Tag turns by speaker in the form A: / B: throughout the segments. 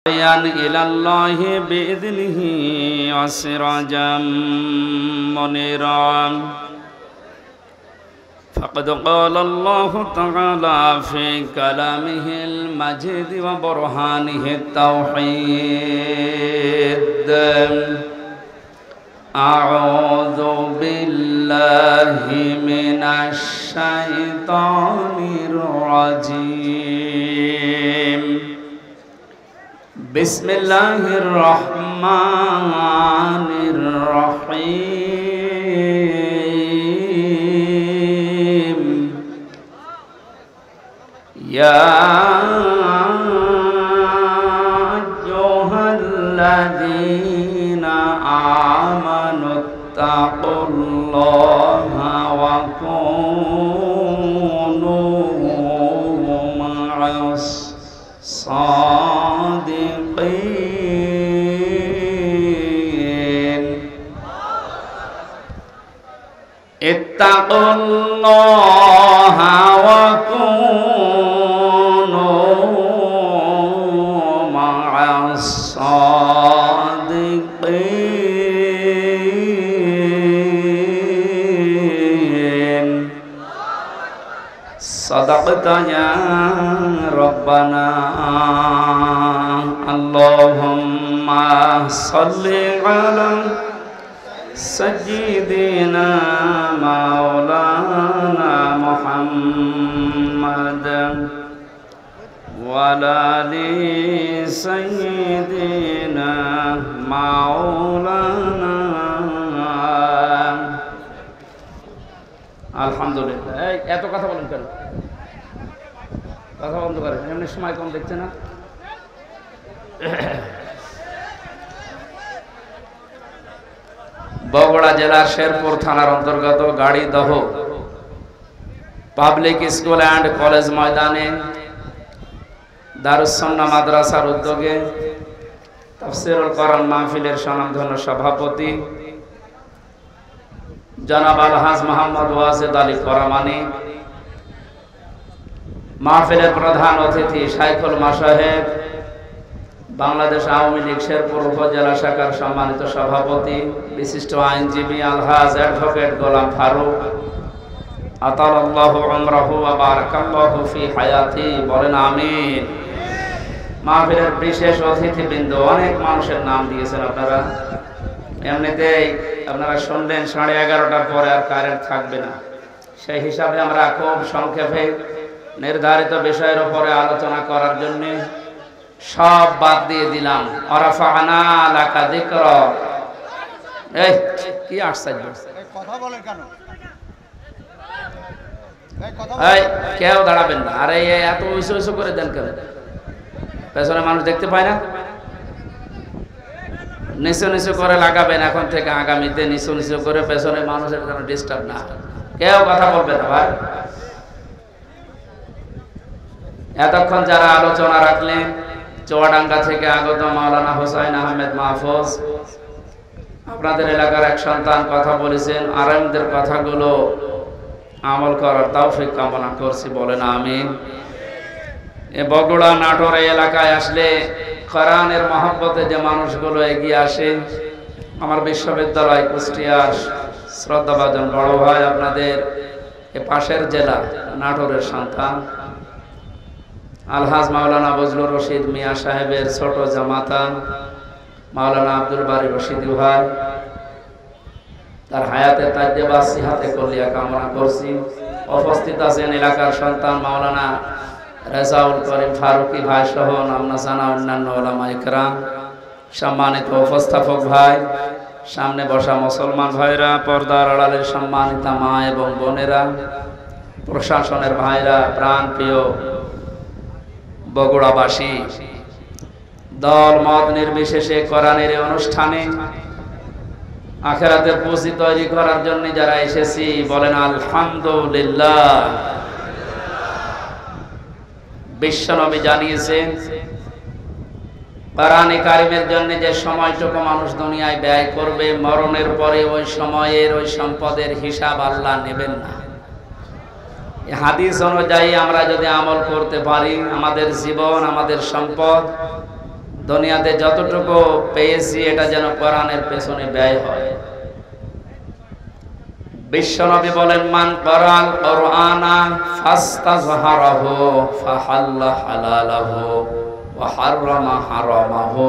A: إلى الله بإذنه وسراجا منيرا فقد قال الله تعالى في كلامه المجيد وبرهانه التوحيد أعوذ بالله من الشيطان الرجيم بسم الله الرحمن الرحيم يا أيها الذين آمنوا اتقوا الله وكونوا مع الصادقين اتقوا الله وكونوا مع الصادقين صدقت يا ربنا اللهم صل على سيدنا مولانا محمد وعلى آل سيدنا مولانا আলহামদুলিল্লাহ। এত কথা বলেন কেন? কথা বন্ধ করেন, এমনি সময় কম দেখছে না। বগুড়া জেলার শেরপুর থানার অন্তর্গত Garidaha public school and college ময়দানে দারুস সুন্নাহ মাদ্রাসার উদ্যোগে তাফসীরুল কোরআন মাহফিলের স্বনামধন্য সভাপতি জনাব আলহাজ মোহাম্মদ ওয়াজেদ আলী করমানী, মাহফিলের প্রধান অতিথি শাইখুল মাশায়েখ, বাংলাদেশ আওয়ামী লীগ শেরপুর উপজেলা শাখার সম্মানিত সভাপতি বিশিষ্ট আইনজীবী আলহাজ অ্যাডভোকেট গোলাম ফারুক আতালাল্লাহু উমরাহু ওয়া বারাকাল্লাহু ফি হায়াতি, বলেন আমিন। মাহফিলের বিশেষ অতিথিবৃন্দ, অনেক মানুষের নাম দিয়েছেন আপনারা। এমনিতেই আপনারা শুনলেন 11:30টার পরে আর কারেন্ট থাকবে না, সেই হিসাবে আমরা খুব সংক্ষেপে নির্ধারিত বিষয়ের উপরে আলোচনা করার জন্য সব বাদ দিয়ে দিলাম। ওয়ারাফা'না লাকা যিকরাক। এই কি আশ্চর্য,
B: কথা বলেন কেন?
A: এই কেউ দাঁড়াবেন না। আরে এত উঁচু উঁচু করে দেন কেন? পেছনে মানুষ দেখতে পায় না? নিচু নিচু করে লাগাবেন এখন থেকে, আগামীতে নিচু নিচু করে, পেছনে মানুষের যেন ডিস্টার্ব না। কেউ কথা বলবে না ভাই। এতক্ষণ যারা আলোচনা রাখলেন, চুয়াডাঙ্গা থেকে আগত মাওলানা হোসাইন আহমেদ মাহফুজ, আপনাদের এলাকার এক সন্তান কথা বলেছেন। আরামদের কথাগুলো আমল করার তৌফিক কামনা করছি, বলেন আমিন। এ বগুড়া নাটোর এলাকায় আসলে কোরআনের মহব্বতে যে মানুষগুলো এগিয়ে আসে, আমার বিশ্ববিদ্যালয় কুষ্টিয়ার শ্রদ্ধাভাজন বড় ভাই, আপনাদের এ পাশের জেলা নাটোরের সন্তান আলহাজ মাওলানা বজলুর রশিদ মিয়া সাহেবের ছোট জামাতা মাওলানা আব্দুল বারী রশিদি ভাই, তার হায়াতে তাজ্জেবা সিহাতে কলিয়া কামনা করছি। উপস্থিত আছেন এলাকার সন্তান মাওলানা রেজাউল করিম ফারুকি ভাই সহ নামনা জানা অন্যান্য ওলামা ইকরাম, সম্মানিত উপস্থাপক ভাই, সামনে বসা মুসলমান ভাইরা, পর্দার আড়ালের সম্মানিতা মা এবং বোনেরা, প্রশাসনের ভাইরা, প্রাণ প্রিয় বগুড়াবাসী, দল মত নির্বিশেষে কোরআনের অনুষ্ঠানে আখিরাতের পুঁজি তৈরি করার জন্য যারা এসেছি, বলেন আলহামদুলিল্লাহ। বিশ্বনবী জানিয়েছেন, কোরআনে কারিমের জন্য যে সময়টুকু মানুষ দুনিয়ায় ব্যয় করবে, মরণের পরে ওই সময়ের ওই সম্পদের হিসাব আল্লাহ নেবেন না। এই হাদিস অনুযায়ী আমরা যদি আমল করতে পারি, আমাদের জীবন, আমাদের সম্পদ দুনিয়াতে যতটুকু পেয়েছি এটা যেন কোরআনের পেছনে ব্যয় হয়। বিশ্বনবী বলেন, মান করাল কোরআনা ফাস্তাযহারাহু ফাহাল্লা হালালাহু ওয়া হাররামা হারামাহু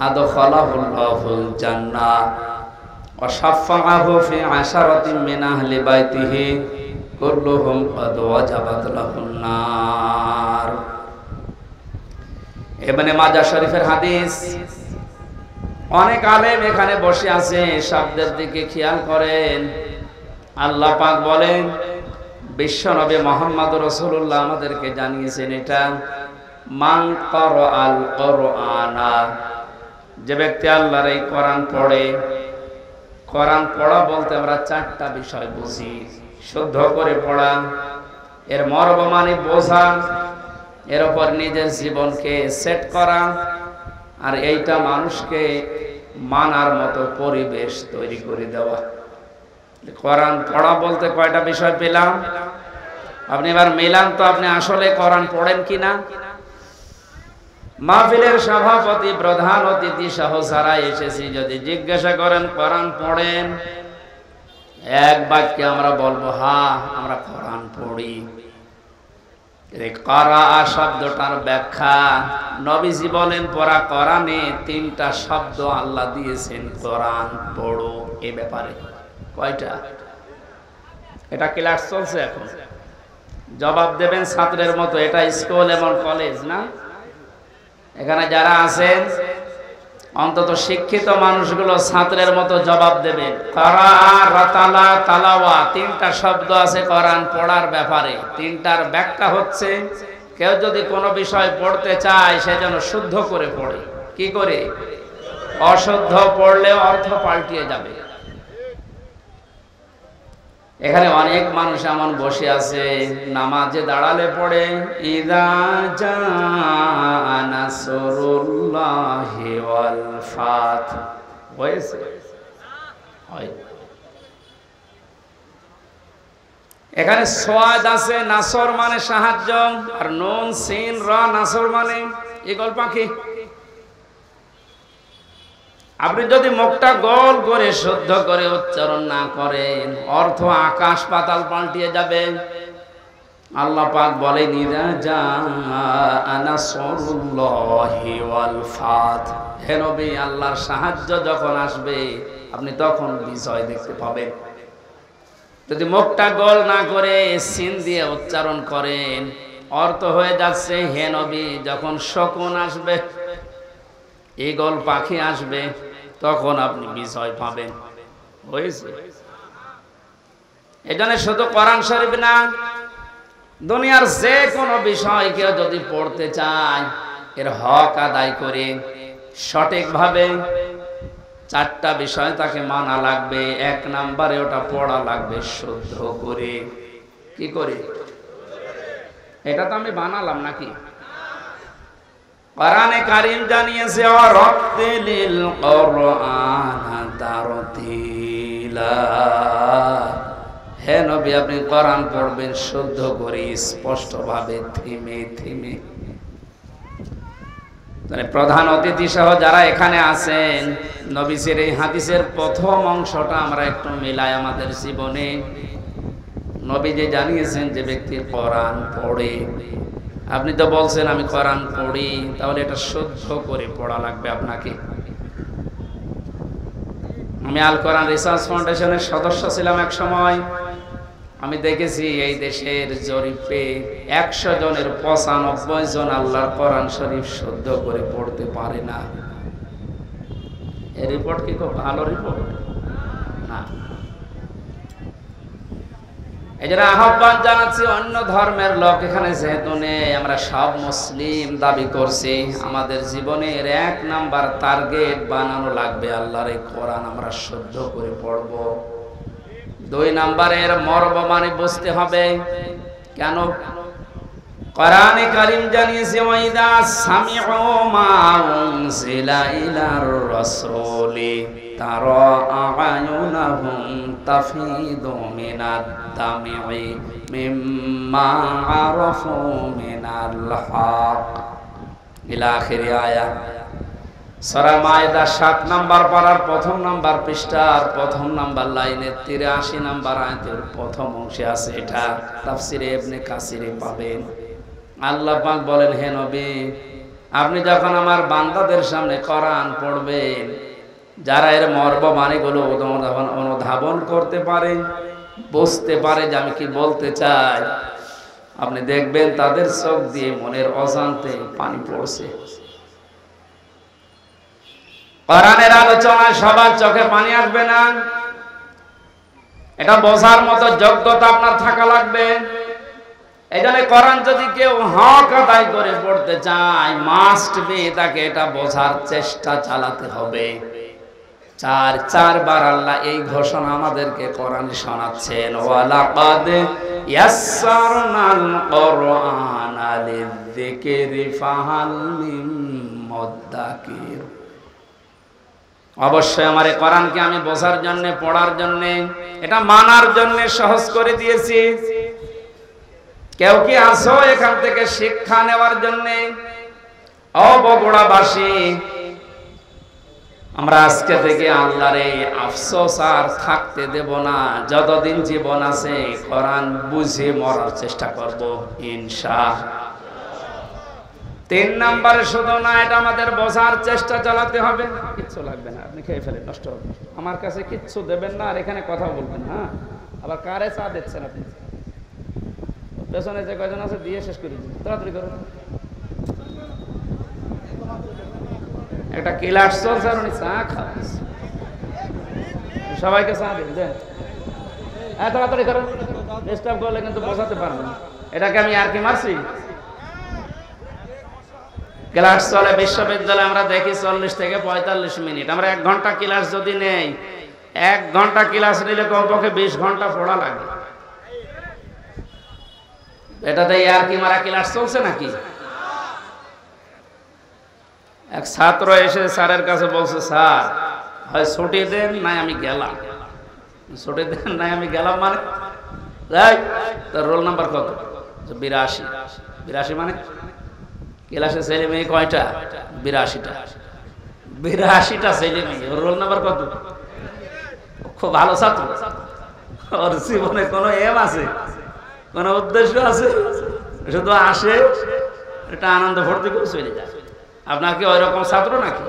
A: আদখালাহুল্লাহুল জান্নাহ ওয়া শাফাআহু ফি আশারাতিন মিন আহলি বাইতিহি কুল্লুহুম ক্বাদ ওয়াজাবাত লাহুন নার। ইবনে মাজাহ শরীফের হাদিস। অনেক আলেম এখানে বসে আছে, শব্দের দিকে খেয়াল করেন। আল্লাহ পাক বলেন, বিশ্বনবী মুহাম্মদ রাসূলুল্লাহ আমাদেরকে জানিয়েছেন এটা, মান ক্বারাআল কোরআনা, যে ব্যক্তি আল্লাহর এই কোরআন পড়ে। কোরআন পড়া বলতে আমরা চারটা বিষয় বুঝি। শুদ্ধ করে পড়া, এর মর্ম মানে বোঝা, এর উপর নিজের জীবনকে সেট করা, আর এইটা মানুষকে মানার মতো পরিবেশ তৈরি করে দেওয়া। কোরআন পড়া বলতে কয়টা বিষয় পেলাম? আপনি এবার মিলান তো, আপনি আসলে কোরআন পড়েন কিনা। মাহফিলের সভাপতি, প্রধান অতিথি সহ যারা এসেছি, যদি জিজ্ঞাসা করেন কোরআন পড়েন, এক বাক্যে আমরা বলবো হ্যাঁ আমরা কোরআন পড়ি। করা শব্দটার ব্যাখ্যা, নবীজি বলেন পড়া কোরআনে তিনটা শব্দ আল্লাহ দিয়েছেন কোরআন পড়ো এই ব্যাপারে। কয়টা? এটা ক্লাস চলছে এখন, জবাব দেবেন ছাত্রের মতো। এটা স্কুল এবং কলেজ না? এখানে যারা আছেন অন্তত শিক্ষিত মানুষগুলো ছাত্রের মতো জবাব দেবেন। করা, রাতালা, তালাওয়া, তিনটা শব্দ আছে কোরআন পড়ার ব্যাপারে। তিনটার ব্যাখ্যা হচ্ছে, কেউ যদি কোনো বিষয় পড়তে চায় সে যেন শুদ্ধ করে পড়ে। কি করে? অশুদ্ধ পড়লে অর্থ পাল্টিয়ে যাবে। এখানে অনেক মানুষ এমন বসে আছে, নামাজে দাঁড়ালে পড়ে ইযা জাআ নাসরুল্লাহি ওয়াল ফাত, হয়েছে হয়। এখানে সোয়াদ আছে, নাসর মানে সাহায্য, আর নুন সিন র নাসর মানে ঈগল পাখি। আপনি যদি মুখটা গোল করে শুদ্ধ করে উচ্চারণ না করেন, অর্থ আকাশ পাতাল পাল্টিয়ে যাবে। আল্লাহ পাক বলেন ইযা জাআ নাসরুল্লাহি ওয়াল ফাত, হে নবী আল্লাহর সাহায্য যখন আসবে আপনি তখন বিজয় দেখতে পাবেন। যদি মুখটা গোল না করে সিন দিয়ে উচ্চারণ করেন, অর্থ হয়ে যাচ্ছে হে নবী যখন শকুন আসবে, ঈগল পাখি আসবে, তখন আপনি বিজয় পাবেন। হয়েছে? এজন্য শুধু কোরআন শরীফ না, দুনিয়ার যে কোনো বিষয় কেউ যদি পড়তে চায়, এর হক আদায় করে সঠিকভাবে চারটা বিষয় তাকে মানা লাগবে। এক নম্বরে ওটা পড়া লাগবে শুদ্ধ করে। কি করে? এটা তো আমি বানালাম নাকি? কোরআনে কারীম জানিয়েছে ওয়ারাত্তিলিল কোরআনা তারতিলা, হে নবী আপনি কোরআন পড়বেন শুদ্ধ করে, স্পষ্ট ভাবে, থেমে থেমে। মানে প্রধান অতিথি সহ যারা এখানে আছেন, নবীর এই হাদিসের প্রথম অংশটা আমরা একটু মিলাই আমাদের জীবনে। নবী যে জানিয়েছেন যে ব্যক্তি কোরআন পড়ে, আপনি তো বলছেন আমি কোরআন পড়ি, তাহলে এটা শুদ্ধ করে পড়া লাগবে আপনাকে। আমি আল কোরআন রিসার্চ ফাউন্ডেশনের সদস্য ছিলাম এক সময়। আমি দেখেছি এই দেশের জরিপে 100 জনের 95 জন আল্লাহর কোরআন শরীফ শুদ্ধ করে পড়তে পারে না। এই রিপোর্ট কি খুব ভালো রিপোর্ট না? এজন্য আহ্বান জানাচ্ছি অন্য ধর্মের লোক এখানে যেহেতু নেই, আমরা সব মুসলিম দাবি করছি, আমাদের জীবনের 1 নাম্বার টার্গেট বানানো লাগবে আল্লাহর এই কোরআন আমরা শুদ্ধ করে পড়ব। 2 নাম্বারের মর্ম মানে বুঝতে হবে। কেন? কোরআনে কারীম জানিয়েছে ওয়াইদা সামিউ মা উনজিলা ইলার রাসূলি তারা আ'য়ুনাহুম তাফিদু মিনাদ দামি মিম্মা আরাফু মিনাল হক ইলা আখিরি আয়াত। সূরা মায়েদা 7 নাম্বার পারার প্রথম নাম্বার পৃষ্ঠার প্রথম নাম্বার লাইনে 83 নাম্বার আয়াতের প্রথম অংশে আছে। এটা তাফসিরে ইবনে কাসিরে পাবেন। আল্লাহ পাক বলেন, হে নবী, আপনি যখন আমার বান্দাদের সামনে কোরআন পড়বেন, যারা এর মর্ম মানেগুলো অনুধাবন করতে পারে, বুঝতে পারে যে আমি কি বলতে চাই, আপনি দেখবেন তাদের চোখ দিয়ে মনের অজান্তে পানি পড়ছে। কোরআনের আলোচনায় সবার চোখে পানি আসবে না, এটা বোঝার মতো যোগ্যতা আপনার থাকা লাগবে। এই জন্য কোরআন যদি কেউ হক আদায় করে পড়তে চায়, মাস্ট বি তাকে এটা বোঝার চেষ্টা চালাতে হবে। চারবার আল্লাহ এই ঘোষণা আমাদেরকে কোরআনে শোনাচ্ছেন, ওয়ালাকাদ ইয়াসসারনাল কুরআনা লিযিকরি ফাহাল মিন মুদ্দাকির। অবশ্যই আমার এই কোরআনকে আমি বোঝার জন্য, পড়ার জন্য, এটা মানার জন্য সহজ করে দিয়েছি। কেউ কি আসো এখান থেকে শিক্ষা নেওয়ার জন্য? ও বগুড়াবাসী, আমরা আজকে থেকে আল্লাহর এই আফসোস আর থাকতে দেব না। যতদিন জীবন আছে কোরআন বুঝে মরার চেষ্টা করব ইনশাআল্লাহ। 3 নম্বরে শুধু না, এটা আমাদের বোঝার চেষ্টা চালাতে হবে। কিচ্ছু লাগবে না, আপনি খেয়ে ফেলেন, নষ্ট হবে। আমার কাছে কিচ্ছু দেবেন না, আর এখানে কথা বলবেন। হ্যাঁ, আবার কারে চা দিচ্ছেন আপনি? পেছনে যে কয়জন আছে দিয়ে শেষ করে দিন, তাড়াতাড়ি করুন। একটা ক্লাস চলছে আর উনি চা খাচ্ছে। সবাইকে চা দিন, দেন। হ্যাঁ, তাড়াতাড়ি করুন, ডিস্টার্ব করলে কিন্তু বোঝাতে পারবেন। এটাকে আমি আর কি মারছি? ক্লাস চলে বিশ্ববিদ্যালয়ে, আমরা দেখি 40 থেকে 45 মিনিট। আমরা 1 ঘন্টা ক্লাস যদি নেই, 1 ঘন্টা ক্লাস নিলে কমপক্ষে 20 ঘন্টা পড়া লাগে। এটাতে আর কি মারা ক্লাস চলছে নাকি? এক ছাত্র এসে স্যারের কাছে বলছে, স্যার হয় ছুটি দেন নাই আমি গেলাম। ছুটি দেন নাই আমি গেলাম মানে? তোর রোল নাম্বার কত? 82। 82 মানে ক্লাসে ছেলে মেয়ে কয়টা? 82টা। 82টা ছেলে মেয়ে, ওর রোল নাম্বার কত? খুব ভালো ছাত্র, ওর জীবনে কোনো এম আছে, কোনো উদ্দেশ্য আছে? শুধু আসে, এটা আনন্দ ভর্তি করে চলে যায়। আপনার কি ওই রকম ছাত্র নাকি?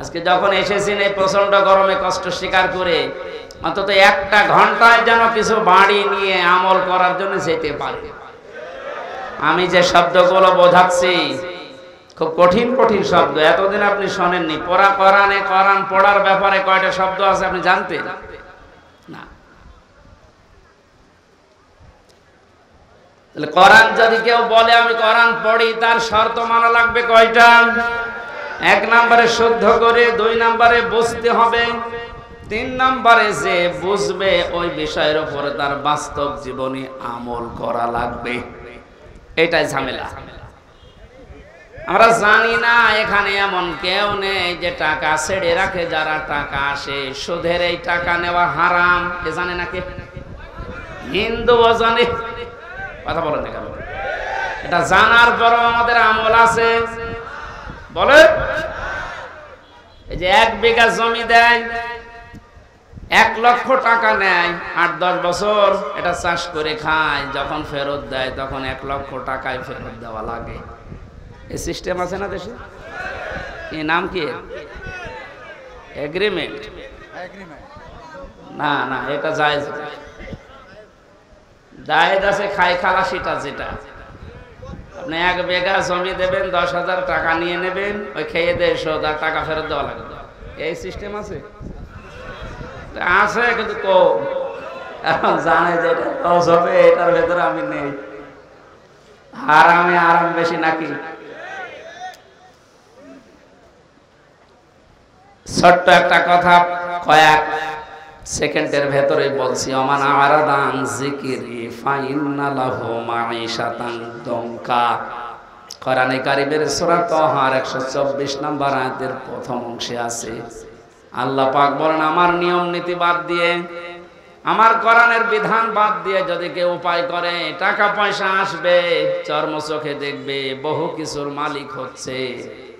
A: আজকে যখন এসেছেন এই প্রচন্ড গরমে কষ্ট স্বীকার করে, অন্তত 1টা ঘন্টায় যেন কিছু বাড়ি নিয়ে আমল করার জন্য যেতে পারে। আমি যে শব্দগুলো বোঝাচ্ছি খুব কঠিন কঠিন শব্দ, এতদিন আপনি শোনেননি। কোরআনে কোরআন পড়ার ব্যাপারে কয়টা শব্দ আছে আপনি জানতেন না? তাহলে কোরআন যদি কেউ বলে আমি কোরআন পড়ি, তার শর্ত মানা লাগবে কয়টা? 1 নম্বরে শুদ্ধ করে, 2 নম্বরে বুঝতে হবে, 3 নম্বরে যে বুঝবে ওই বিষয়ের উপরে তার বাস্তব জীবনে আমল করা লাগবে। এটাই ঝামেলা। আমরা জানি না এখানে এমন কেউ নেই যে টাকা ছেড়ে রাখে। যারা টাকা আসে, সুদের এই টাকা নেওয়া হারাম, এ জানে না কে? হিন্দুও জানে, কথা বলেন না কেন? এটা জানার পরও আমাদের আমল আছে। বলে এই যে 1 বিঘা জমি দেয়, 1 লক্ষ টাকা নেয়, 8-10 বছর এটা চাষ করে খায়, যখন ফেরত দেয় তখন 1 লক্ষ টাকায় ফেরত দেওয়া লাগে। এই সিস্টেম আছে না দেশে? এই নাম কি? এগ্রিমেন্ট। না না, এটা জায়েজ। জায়েজ আছে খাই খালাসিটা, যেটা আপনি 1 বিঘা জমি দেবেন, 10,000 টাকা নিয়ে নেবেন, ওই খেয়ে দেয় শোধ, আর টাকা ফেরত দেওয়া লাগবে। এই সিস্টেম আছে? আছে, কিন্তু কম। এখন জানে যে এটা লস হবে, এটার ভেতরে আমি নেই। হারামে আরাম বেশি নাকি? ছোট্ট একটা কথা কয়েক সেকেন্ডের ভেতরে বলছি। ওমান আরাদা আন যিকরি ফাইন্না লাহু মাঈশাতান দঙ্কা। কোরআনে কারীমের সূরা তাহার 124 নম্বর আয়াতের প্রথম অংশে আছে। আল্লাহ পাক বলেন, আমার নিয়ম নীতি বাদ দিয়ে, আমার কোরআনের বিধান বাদ দিয়ে যদি কেউ উপায় করে, টাকা পয়সা আসবে, চর্ম চোখে দেখবে, বহু কিছুর মালিক হচ্ছে,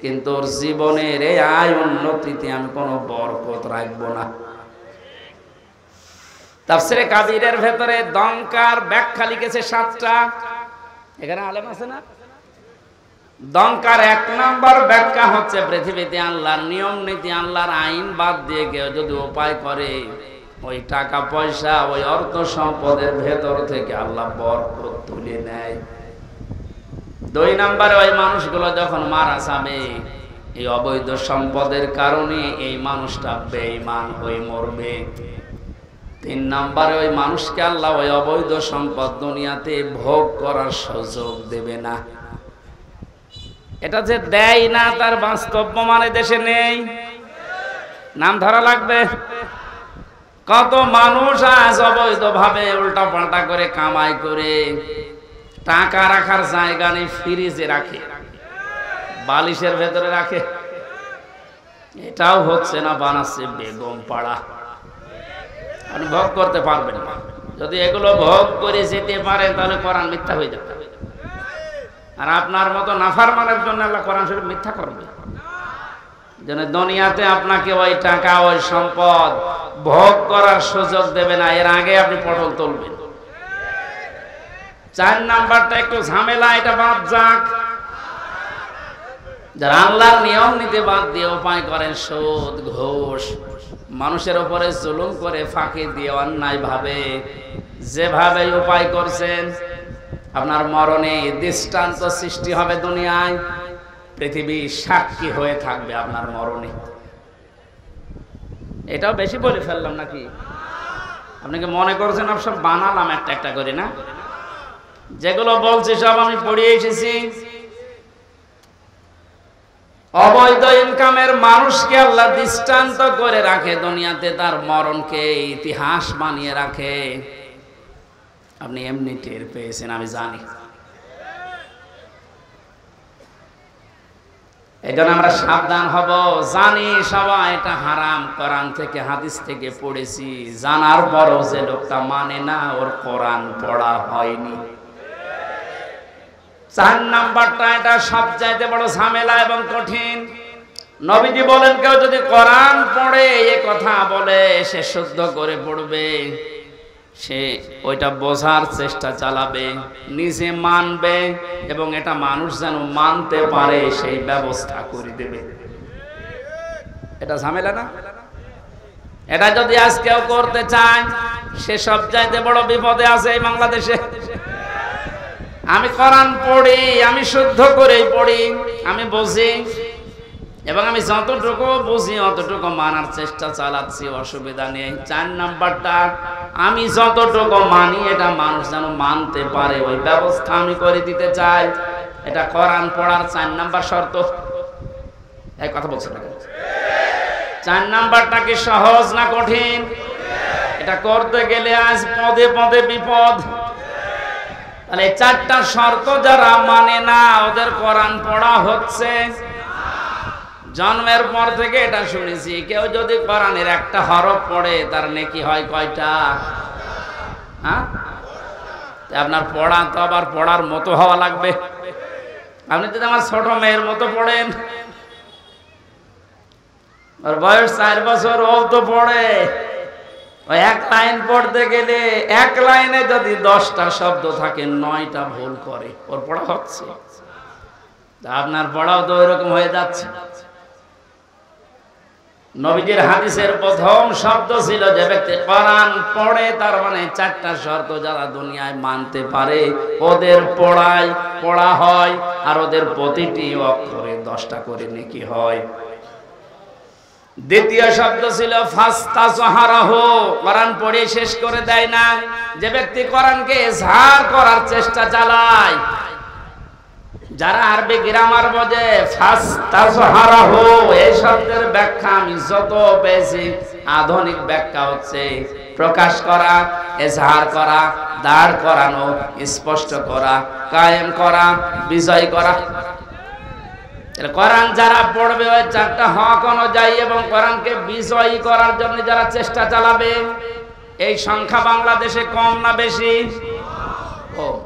A: কিন্তু ওর জীবনের এই আয় উন্নতিতে আমি কোনো বরকত রাখবো না। তাফসীরে কাবীরের ভেতরে দংকার ব্যাখ্যা লিখেছে 7টা। এখানে আলেম আছে না? দংকার 1 নম্বর ব্যাখ্যা হচ্ছে, পৃথিবীতে আল্লাহর নিয়ম নীতি, আল্লাহর আইন বাদ দিয়ে কেউ যদি উপায় করে, ওই টাকা পয়সা, ওই অর্থ সম্পদের ভেতর থেকে আল্লাহ বরকত তুলে নেয়। 2 নম্বরে, ওই মানুষগুলো যখন মারা যাবে, এই অবৈধ সম্পদের কারণে এই মানুষটা বেঈমান হয়ে মরবে। 3 নম্বরে, ওই মানুষকে আল্লাহ ওই অবৈধ সম্পদ দুনিয়াতে ভোগ করার সুযোগ দেবে না। এটা যে দেয় না তার বাস্তব প্রমাণ দেশে নেই, নাম ধরা লাগবে। কত মানুষ আজ অবৈধভাবে উল্টা পাল্টা করে কামাই করে টাকা রাখার জায়গা নেই, ফ্রিজে রাখে, বালিশের ভেতরে রাখে। এটাও হচ্ছে না, বানাচ্ছে বেগম পাড়া। আপনি ভোগ করতে পারবেন না। যদি এগুলো ভোগ করে যেতে পারেন তাহলে কোরআন মিথ্যা হয়ে যাবে। আর আপনার মতো নাফরমানের জন্য আল্লাহ কোরআন শরীফ মিথ্যা করবে। যেন দুনিয়াতে আপনাকে ওই টাকা, ওই সম্পদ ভোগ করার সুযোগ দেবে না, এর আগে আপনি পটল তুলবেন। 4 নাম্বারটা একটু ঝামেলা, এটা বাদ যাক। যারা আল্লাহর নিয়ম নীতি বাদ দিয়ে উপায় করেন সুদ, ঘুষ, মানুষের উপরে জুলুম করে, ফাঁকি দিয়ে অন্যায় ভাবে যেভাবে উপায় করছেন, আপনার মরণে দৃষ্টান্ত সৃষ্টি হবে দুনিয়ায়। পৃথিবী সাক্ষী হয়ে থাকবে আপনার মরণে। এটাও বেশি বলে ফেললাম নাকি? আপনি কি মনে করছেন সব বানালাম একটা একটা করে? না, যেগুলো বলছি সব আমি পড়িয়ে এসেছি। অবৈধ ইনকামের মানুষকে আল্লাহ দৃষ্টান্ত করে রাখে দুনিয়াতে, তার মরণকে ইতিহাস বানিয়ে রাখে। আপনি এমনি টের পেয়েছেন, আমি জানি। এই জন্য আমরা সাবধান হব। জানি সবাই এটা হারাম, কোরআন থেকে হাদিস থেকে পড়েছি, জানার পরও যে লোকটা মানে না, ওর কোরআন পড়া হয়নি। 4 নাম্বারটা, এটা সবচাইতে বড় ঝামেলা এবং কঠিন। নবীজি বলেন, কেউ যদি কোরআন পড়ে এ কথা বলে, সে শুদ্ধ করে পড়বে, সে ওইটা বোঝার চেষ্টা চালাবে, নিজে মানবে, এবং এটা মানুষ যেন মানতে পারে সেই ব্যবস্থা করে দেবে। এটা ঝামেলা না? এটা যদি আজ কেউ করতে চায়, সে সবচাইতে বড় বিপদে আছে এই বাংলাদেশে। আমি কোরআন পড়ি, আমি শুদ্ধ করেই পড়ি, আমি বুঝি, এবং আমি যতটুকু বুঝি অতটুকু মানার চেষ্টা চালাচ্ছি, অসুবিধা নেই। 4 নাম্বারটা, আমি যতটুকু মানি এটা মানুষ যেন মানতে পারে, ওই ব্যবস্থা আমি করে দিতে চাই। এটা কোরআন পড়ার 4 নাম্বার শর্ত। এই কথা বলছেন না? 4 নাম্বারটা কি সহজ না কঠিন? এটা করতে গেলে আজ পদে পদে বিপদ। তাহলে 4টা শর্ত যারা মানে না, ওদের কোরআন পড়া হচ্ছে। জন্মের পর থেকে এটা শুনেছি, কেউ যদি কোরআনের একটা হরফ পড়ে তার নেকি হয় কয়টা? হ্যাঁ, আপনার পড়া তো আবার পড়ার মতো হওয়া লাগবে। আপনি যদি আমার ছোট মেয়ের মতো পড়েন, ওর বয়স 4 বছর, ও তো পড়ে, ওই 1 লাইন পড়তে গেলে 1 লাইনে যদি 10টা শব্দ থাকে 9টা ভুল করে, ওর পড়া হচ্ছে। আপনার পড়াও তো ওইরকম হয়ে যাচ্ছে। নবীজির হাদিসের প্রথম শব্দ ছিল, যে ব্যক্তি কোরআন পড়ে, তার মানে 4টা শর্ত যারা দুনিয়ায় মানতে পারে, ওদের পড়া হয়, আর ওদের প্রতিটি অক্ষরে 10টা করে নেকি হয়। দ্বিতীয় শব্দ ছিল ফাস্তাজহারাহু, কোরআন পড়ে শেষ করে দেয় না, যে ব্যক্তি কোরআনকে ইজহার করার চেষ্টা চালায়। যারা আরবি গ্রামার বোঝে, ফাস্তাজহারাহু এই শব্দের ব্যাখ্যা আমি যত পেয়েছি, আধুনিক ব্যাখ্যা হচ্ছে প্রকাশ করা, ইজহার করা, দাঁড় করানো, স্পষ্ট করা, কায়েম করা, বিজয় করা। কোরআন যারা পড়বে ওই 4টা হক অনুযায়ী এবং কোরআনকে বিজয়ী করার জন্য যারা চেষ্টা চালাবে, এই সংখ্যা বাংলাদেশে কম না বেশি? কম।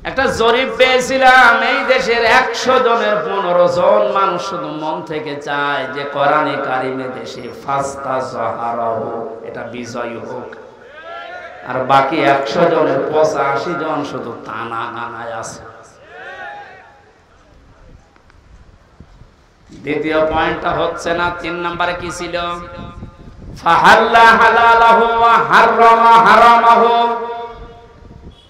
A: একটা জরিপ পেয়েছিলাম, এই দেশের 100 জনের 15 জন মানুষ শুধু মন থেকে চায় যে কোরআনে কারিমে দেশে ফাস্তা জাহারাহু এটা বিজয় হোক, আর বাকি 100 জনের 85 জন শুধু টানা গানায় আছে। দ্বিতীয় পয়েন্টটা হচ্ছে না। 3 নম্বরে কি ছিল? ফাহাল্লা হালালাহু ওয়া হারামা হারামাহু।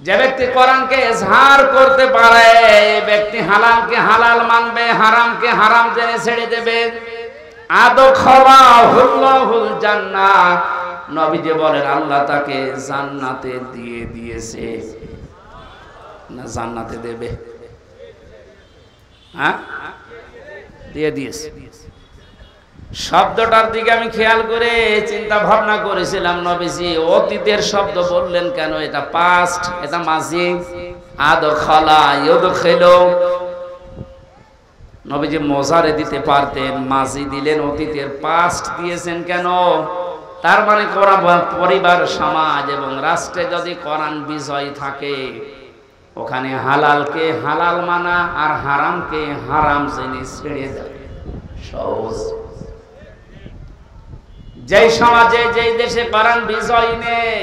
A: যে ব্যক্তি কোরআনকে ইজহার করতে পারে, এই ব্যক্তি হালালকে হালাল মানবে, হারামকে হারাম জেনে ছেড়ে দেবে। আদখালাহুল্লাহুল জান্নাহ, নবীজি বলেন আল্লাহ তাকে জান্নাতে দিয়ে দিয়েছে, না জান্নাতে দেবে? হ্যাঁ, দিয়ে দিয়েছে। শব্দটার দিকে আমি খেয়াল করে চিন্তা ভাবনা করেছিলাম, নবীজি অতীতের শব্দ বললেন কেন? এটা পাস্ট, এটা মাজি। আদখালা ইউদখিলু, নবীজি মোজারে দিতে পারতেন, মাজি দিলেন, অতীতের পাস্ট দিয়েছেন কেন? তার মানে পরিবার, সমাজ এবং রাষ্ট্রে যদি কোরআন বিজয় থাকে, ওখানে হালালকে হালাল মানা আর হারামকে হারাম জেনে ছেড়ে দেয় সহজ। যেই সমাজে, যেই দেশে কোরআন বিজয় নেই,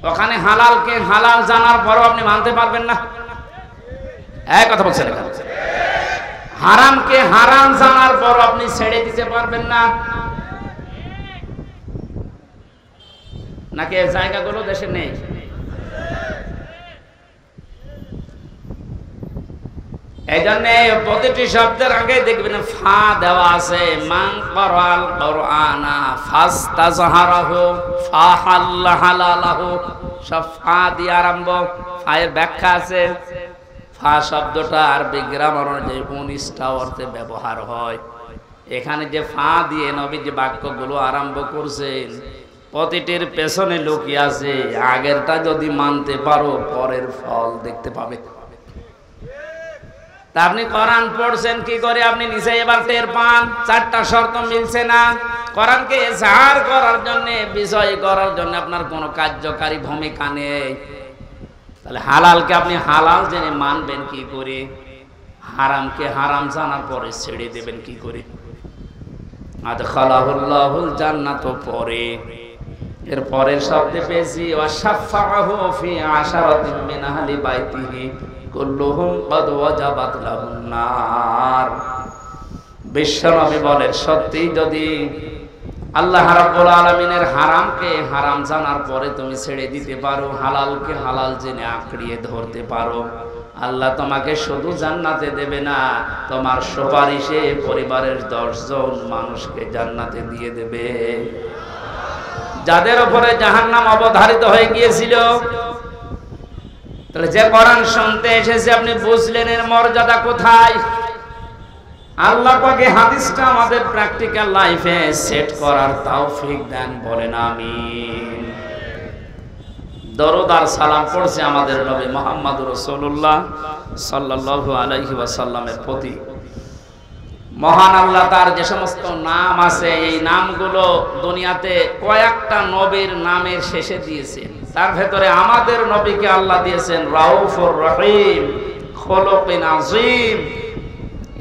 A: ওখানে হালালকে হালাল জানার পরও আপনি মানতে পারবেন না। এক কথা বলছেন, হারামকে হারাম জানার পর আপনি ছেড়ে দিতে পারবেন না। নাকি এই জায়গাগুলো দেশে নেই? এই জন্য প্রতিটি শব্দের আগে দেখবেন ফা দেওয়া আছে। মান ক্বারাল কুরআনা ফাস্তাজহারাহু ফাহাল্লা হালালাহু, সব ফা দিয়ে আরম্ভ। ফায়ের ব্যাখ্যা আছে। ফা শব্দটা আরবি গ্রামার অনুযায়ী 19টা অর্থে ব্যবহার হয়। এখানে যে ফা দিয়ে নবী যে বাক্যগুলো আরম্ভ করছেন, প্রতিটির পেছনে লুকিয়ে আছে আগেরটা যদি মানতে পারো পরের ফল দেখতে পাবে। তা আপনি কোরআন পড়ছেন কি করে? আপনি নিজে এবার টের পান 4টা শর্ত মিলছে না। কোরআনকে ইজহার করার জন্য, বিজয় করার জন্য আপনার কোনো কার্যকারী ভূমিকা নেই। তাহলে হালালকে আপনি হালাল জেনে মানবেন কি করে? হারামকে হারাম জানার পরে ছেড়ে দেবেন কি করে? আদখালাহুল্লাহুল জান্নাত পরে, এর পরের শব্দে পেয়েছি ওয়াশাফাআহু ফি আশারাতিন মিন আহলি বাইতিহি কুল্লুহুম ক্বাদ ওয়াজাবাত লাহুন নার। বিশ্বনবী বলেন, সত্যি যদি আল্লাহ রাব্বুল আলামিনের হারামকে হারাম জানার পরে তুমি ছেড়ে দিতে পারো, হালালকে হালাল জেনে আঁকড়িয়ে ধরতে পারো, আল্লাহ তোমাকে শুধু জান্নাতে দেবে না, তোমার সুপারিশে পরিবারের 10 জন মানুষকে জান্নাতে দিয়ে দেবে। যাদের উপরে জাহান্নাম অবধারিত হয়ে গিয়েছিল। তাহলে যে কোরআন শুনতে এসেছে, আপনি বুঝলেন এর মর্যাদা কোথায়? আল্লাহ পাকে হাদিসটা আমাদের প্র্যাকটিক্যাল লাইফে সেট করার তৌফিক দেন, বলেন আমিন। দরুদ আর সালাম পড়ছে আমাদের নবী মুহাম্মদুর রাসূলুল্লাহ সাল্লাল্লাহু আলাইহি ওয়াসাল্লামের প্রতি। মহান আল্লাহ তার যে সমস্ত নাম আছে, এই নামগুলো দুনিয়াতে কয়েকটা নবীর নামের শেষে দিয়েছেন। তার ভেতরে আমাদের নবীকে আল্লাহ দিয়েছেন রাউফুর রহিম, খুলুকিন আযীম।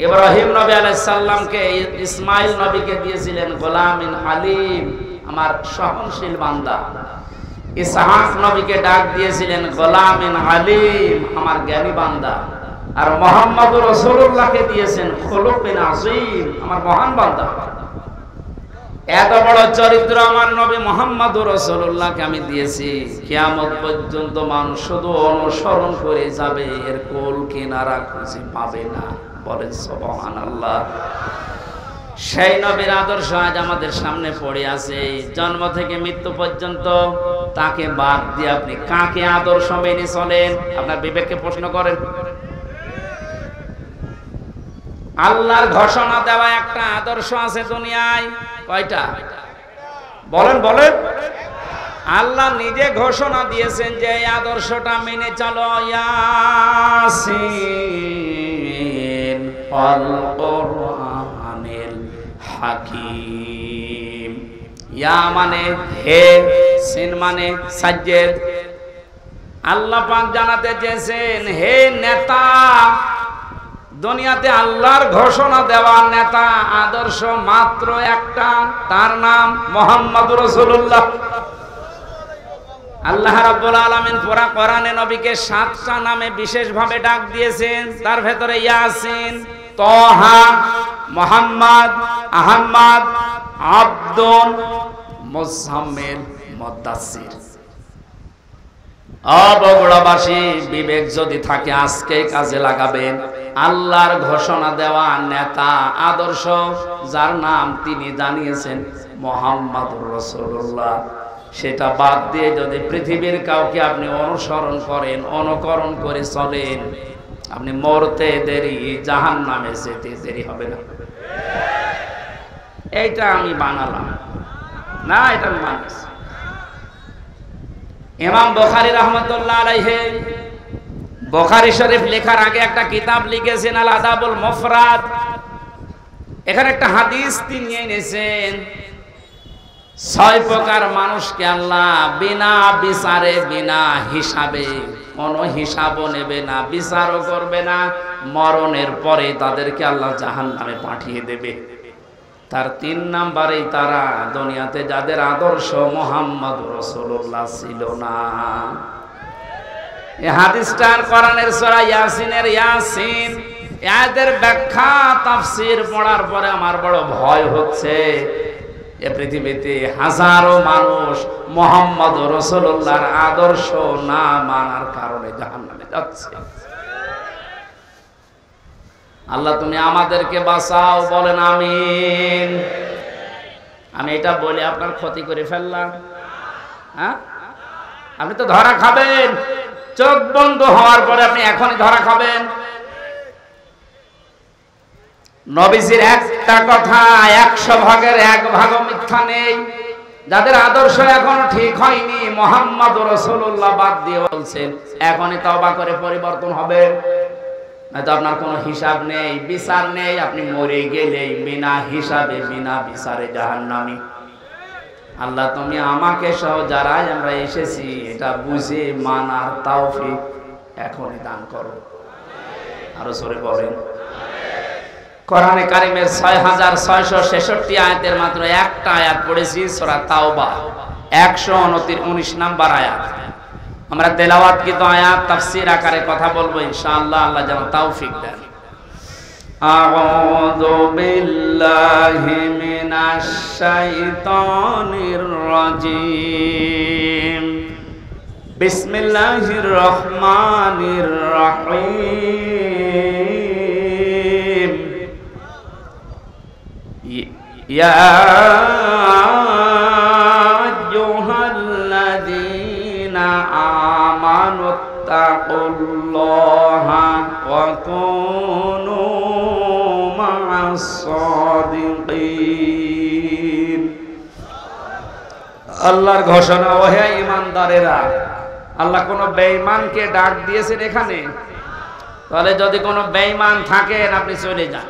A: ইব্রাহিম নবী আলাইহিস সালামকে, ইসমাইল নবীকে দিয়েছিলেন গোলামিন হালিম, আমার সহনশীল বান্দা। ইসহাক নবীকে ডাক দিয়েছিলেন গোলামিন হালিম, আমার জ্ঞানী বান্দা। আর মুহাম্মদুর রাসূলুল্লাহকে দিয়েছেন খুলুকিন আযীম, আমার মহান বান্দা। এত বড় চরিত্র আমার নবী মুহাম্মদুর রাসূলুল্লাহকে আমি দিয়েছি, কিয়ামত পর্যন্ত মানুষ শুধু অনুসরণ করে যাবে, এর কোল কিনারা খুঁজে পাবে না। বলেন সুবহানাল্লাহ। সেই নবীর আদর্শ আজ আমাদের সামনে পড়ে আছে। জন্ম থেকে মৃত্যু পর্যন্ত তাকে বাদ দিয়ে আপনি কাকে আদর্শ মেনে চলেন? আপনার বিবেককে প্রশ্ন করেন। আল্লাহর ঘোষণা দেওয়া একটা আদর্শ আছে দুনিয়ায়, কয়টা? বলেন বলেন। আল্লাহ নিজে ঘোষণা দিয়েছেন যে এই আদর্শটা মেনে চলো। ইয়াসিন ওয়াল কুরআনিল হাকীম। ইয়া মানে হে, সিন মানে সাজ্জেদ। আল্লাহ পাক জানাতে চেয়েছেন, হে নেতা, দুনিয়াতে আল্লাহর ঘোষণা দেওয়া নেতা আদর্শ মাত্র একটা, তার নাম মুহাম্মদুর রাসূলুল্লাহ। আল্লাহ রাব্বুল আলামিন পুরা কোরআনে নবীকে 7টা নামে বিশেষভাবে ডাক দিয়েছেন। তার ভেতরে ইয়াসিন, তাহা, মুহাম্মদ, আহমদ, আব্দুল, মুজাম্মিল, মুদাসসির। বগুড়াবাসী, বিবেক যদি থাকে আজকে কাজে লাগাবেন। আল্লাহর ঘোষণা দেওয়া নেতা আদর্শ যার নাম তিনি জানিয়েছেন মুহাম্মদুর রাসূলুল্লাহ, সেটা বাদ দিয়ে যদি পৃথিবীর কাউকে আপনি অনুসরণ করেন, অনুকরণ করে চলেন, আপনি মরতে দেরি, জাহান্নামে যেতে দেরি হবে না। এইটা আমি বানালাম না, এটা আমি মানছি। ইমাম বুখারী রাহমাতুল্লাহ আলাইহি বুখারী শরীফ লেখার আগে একটা কিতাব লিখেছেন, আল আদাবুল মুফরাদ। এখানে একটা হাদিস তিনি এনেছেন, 6 প্রকার মানুষকে আল্লাহ বিনা বিচারে, বিনা হিসাবে, কোনো হিসাবও নেবে না, বিচারও করবে না, মরণের পরে তাদেরকে আল্লাহ জাহান্নামে পাঠিয়ে দেবে। তার 3 নাম্বারেই তারা, দুনিয়াতে যাদের আদর্শ মুহাম্মদুর রাসূলুল্লাহ ছিল না। এই হাদিসটার কোরআনের সূরা ইয়াসিনের ইয়াসিন এদের ব্যাখ্যা তাফসীর পড়ার পরে আমার বড় ভয় হচ্ছে। এই পৃথিবীতে হাজারো মানুষ মুহাম্মদুর রাসূলুল্লাহর আদর্শ না মানার কারণে জাহান্নামে যাচ্ছে। আল্লাহ তুমি আমাদেরকে বাঁচাও, বলেন আমিন। আমি এটা বলে আপনার ক্ষতি করে ফেললাম? হ্যাঁ, আপনি তো ধরা খাবেন। চোখ বন্ধ হওয়ার পরে আপনি এখনই ধরা খাবেন। নবীজির একটা কথা 100 ভাগের 1 ভাগও মিথ্যা নেই। যাদের আদর্শ এখনো ঠিক হয়নি, মুহাম্মদুর রাসূলুল্লাহ বাদ দিয়ে বলছেন এখনই তওবা করে পরিবর্তন হবে, নয়তো আপনার কোনো হিসাব নেই, বিচার নেই, আপনি মরে গেলেই বিনা হিসাবে, বিনা বিচারে জাহান্নামী। আল্লাহ তুমি আমাকে সহ যারাই আমরা এসেছি এটা বুঝে মানার তৌফিক এখনই দান করো। আরো জোরে বলেন। কোরআনে কারিমের 6666 আয়াতের মাত্র একটা আয়াত পড়েছি, সূরা তাওবা 119 নাম্বার আয়াত। আমরা তেলাওয়াতকৃত আয়াত তাফসীর আকারে কথা বলবো ইনশাআল্লাহ, আল্লাহ যেন তৌফিক দেন। আউযু বিল্লাহি মিনাশ শাইতানির রাজীম। বিসমিল্লাহির রহমানির রহিম। ইয়া আইয়ুহাল্লাযীনা আমানুত্তাকুল্লাহা ওয়া কুনু মা'আস সাদিকিন। আল্লাহর ঘোষণা, ও হে ঈমানদারেরা। আল্লাহ কোন বেঈমানকে ডাক দিয়েছেন এখানে? তাহলে যদি কোনো বেঈমান থাকেন আপনি চলে যান,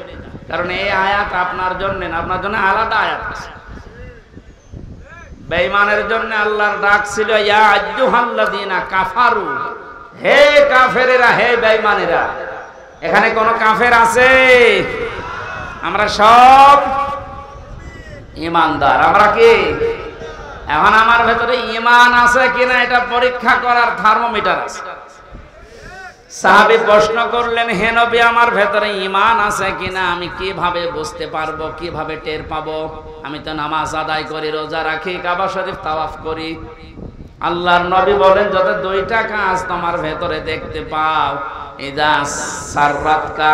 A: কারণ এই আয়াত আপনার জন্য না, আপনার জন্য আলাদা আয়াত আছে। বেঈমানের জন্য আল্লাহর ডাক ছিল ইয়া আইয়ুহাল্লাযীনা কাফারু, হে কাফেরেরা, হে বেঈমানেরা। এখানে কোন কাফের আছে? আমরা সব ঈমানদার। আমরা কি? এখন আমার ভেতরে ঈমান আছে কিনা এটা পরীক্ষা করার থার্মোমিটার আছে। সাহাবী প্রশ্ন করলেন, হে নবী আমার ভেতরে ঈমান আছে কিনা আমি কিভাবে বুঝতে পারবো, কিভাবে টের পাবো? আমি তো নামাজ আদায় করি, রোজা রাখি, কাবা শরীফ তাওয়াফ করি। আল্লাহর নবী বলেন, যত 2টা কাজ তোমার ভেতরে দেখতে পাও, ইজা সাররাতকা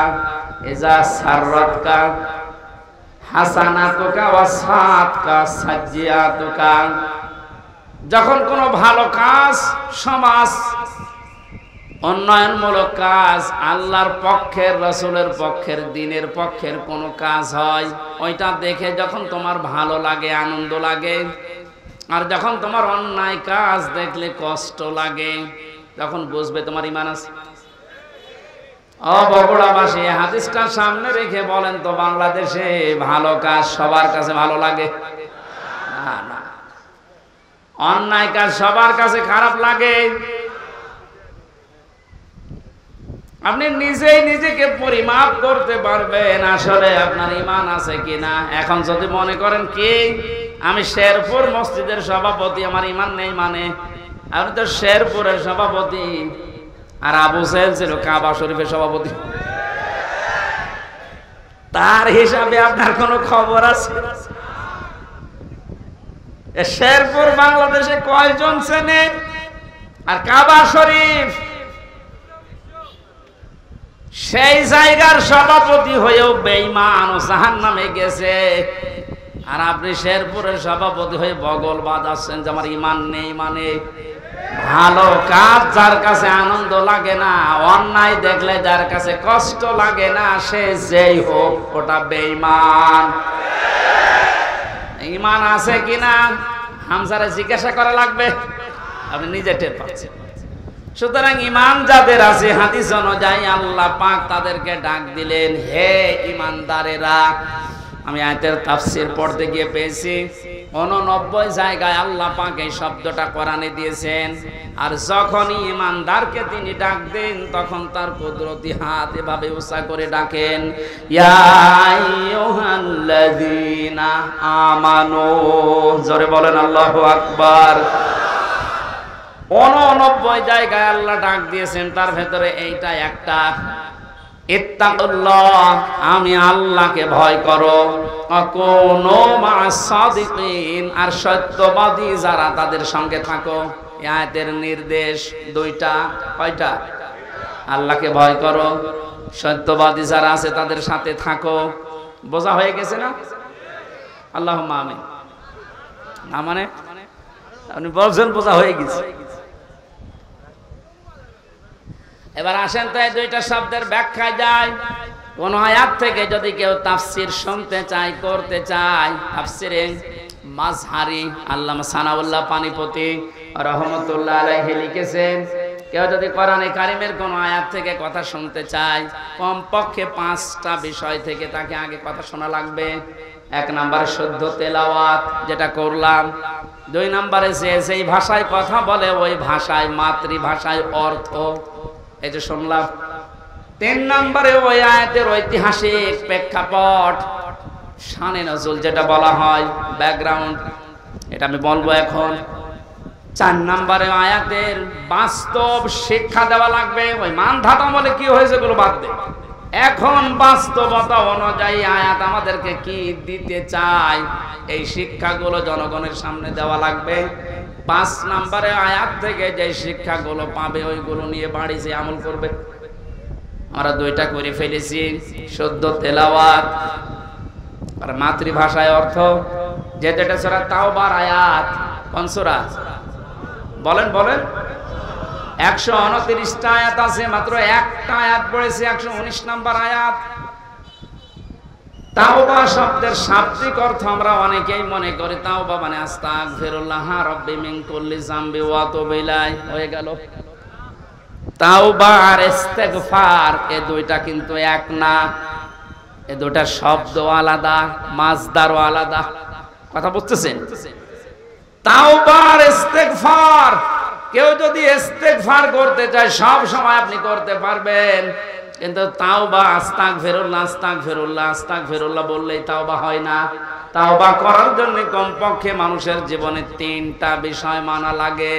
A: হাসানাতুকা ওয়া সাআতকা সাজ্জিয়াতুকা। যখন কোনো ভালো কাজ, সমাজ উন্নয়নমূলক কাজ, আল্লাহর পক্ষের, রাসূলের পক্ষের, দ্বীনের পক্ষের কোনো কাজ হয়, ওইটা দেখে যখন তোমার ভালো লাগে, আনন্দ লাগে, আর যখন তোমার অন্যায় কাজ দেখলে কষ্ট লাগে, তখন বুঝবে তোমার ঈমান আছে। ও বগুড়াবাসী, হাদিসটা সামনে রেখে বলেন তো, বাংলাদেশে ভালো কাজ সবার কাছে ভালো লাগে? না, না। অন্যায় কাজ সবার কাছে খারাপ লাগে। আপনি নিজেই নিজেকে পরিমাপ করতে পারবেন আসলে আপনার ঈমান আছে কিনা। এখন যদি মনে করেন কি আমি শেরপুর মসজিদের সভাপতি, আমার ঈমান নেই, মানে আপনি তো শেরপুরের সভাপতি, আর আবু সাহেব ছিল কাবা শরীফের সভাপতি, তার হিসাবে আপনার কোনো খবর আছে? শেরপুর বাংলাদেশে কয়জন চেনে? আর কাবা শরীফ সেই জায়গার সভাপতি হয়েও বেঈমান ও জাহান্নামে গেছে, আর আপনি শেরপুরের সভাপতি হয়ে বগল বাজাচ্ছেন যে আমার ঈমান নেই। মানে ভালো কাজ যার কাছে আনন্দ লাগে না, অন্যায় দেখলে যার কাছে কষ্ট লাগে না, সে যেই হোক ওটা বেঈমান। ঈমান আছে কিনা হামজারে জিজ্ঞাসা করা লাগবে, আপনি নিজে টের পাচ্ছেন। সুতরাং ঈমান যাদের আছে হাদিস অনুযায়ী আল্লাহ পাক তাদেরকে ডাক দিলেন, হে ঈমানদারেরা। আমি আয়াতের তাফসীর পড়তে গিয়ে পেয়েছি 89 জায়গায় আল্লাহ পাক এই শব্দটা কোরআনে দিয়েছেন। আর যখনই ঈমানদারকে তিনি ডাক দেন তখন তার কুদরতি হাত এভাবে উঁচা করে ডাকেন, ইয়া আইয়ুহাল্লাযীনা আমানু। জোরে বলেন আল্লাহু আকবার। 89 জায়গায় আল্লাহ ডাক দিয়েছেন, তার ভেতরে এইটা একটা, ইত্তাকুল্লাহ, আমি আল্লাহকে ভয় করো, কুনু মা'আস সাদিকিন, আর সত্যবাদী যারা তাদের সঙ্গে থাকো। এই আয়াতের নির্দেশ দুইটা, কয়টা? আল্লাহকে ভয় করো, সত্যবাদী যারা আছে তাদের সাথে থাকো। বোঝা হয়ে গেছে না? আল্লাহুম্মা আমিন। না মানে আপনি বলছেন বোঝা হয়ে গেছে। এবার আসেন তো এই দুইটা শব্দের ব্যাখ্যায় যায়। কোন আয়াত থেকে যদি কেউ তাফসীর শুনতে চায়, করতে চায়, তাফসীরে মাজহারি আল্লামা সানাউল্লাহ পানিপতি রহমতুল্লাহ আলাইহি লিখেছেন, কেউ যদি কোরআনে কারিমের কোন আয়াত থেকে কথা শুনতে চায়, কমপক্ষে 5টা বিষয় থেকে তাকে আগে কথা শোনা লাগবে। 1 নম্বরে শুদ্ধ তেলাওয়াত, যেটা করলাম। 2 নম্বরে যে যেই ভাষায় কথা বলে ওই ভাষায়, মাতৃভাষায় অর্থ, এই যে শুনলাম। 3 নম্বরে ওই আয়াতের ঐতিহাসিক প্রেক্ষাপট, শানে নজুল যেটা বলা হয়, ব্যাকগ্রাউন্ড, এটা আমি বলবো এখন। 4 নম্বরে আয়াতের বাস্তব শিক্ষা দেওয়া লাগবে। ওই মান ধাতা বলে কি হয়েছে গুলো বাদ দে, এখন বাস্তবতা অনুযায়ী আয়াত আমাদেরকে কি দিতে চায় এই শিক্ষাগুলো জনগণের সামনে দেওয়া লাগবে। 5 নম্বরে আয়াত থেকে যে শিক্ষাগুলো পাবে ওইগুলো নিয়ে বাড়ি যে আমল করবে। আমরা 2টা করে ফেলেছি, শুদ্ধ তেলাওয়াত আর মাতৃভাষায় অর্থ। যেটা সূরা তাওবার আয়াত, কোন সূরা বলেন বলেন? 129টা আয়াত আছে, মাত্র একটা আয়াত পড়েছি, 119 নম্বর আয়াত। তাওবা শব্দের শাব্দিক অর্থ আমরা অনেকেই মনে করি তাওবা মানে আস্তাগফিরুল্লাহ রাব্বি মিন কুল্লি যামবি ওয়া আতুবু ইলাইহি, হয়ে গেল। তাওবা আর ইস্তেগফার এই দুইটা কিন্তু এক না, এই দুইটা শব্দ আলাদা, মাজদারও আলাদা। কথা বুঝতেছেন? তাওবা আর ইস্তেগফার, কেউ যদি ইস্তেগফার করতে চায় সব সময় আপনি করতে পারবেন, কিন্তু তাওবা আস্তাগফিরুল্লাহ আস্তাগফিরুল্লাহ আস্তাগফিরুল্লাহ বললেই তাওবা হয় না। তাওবা করার জন্য কমপক্ষে মানুষের জীবনে 3টা বিষয় মানা লাগে।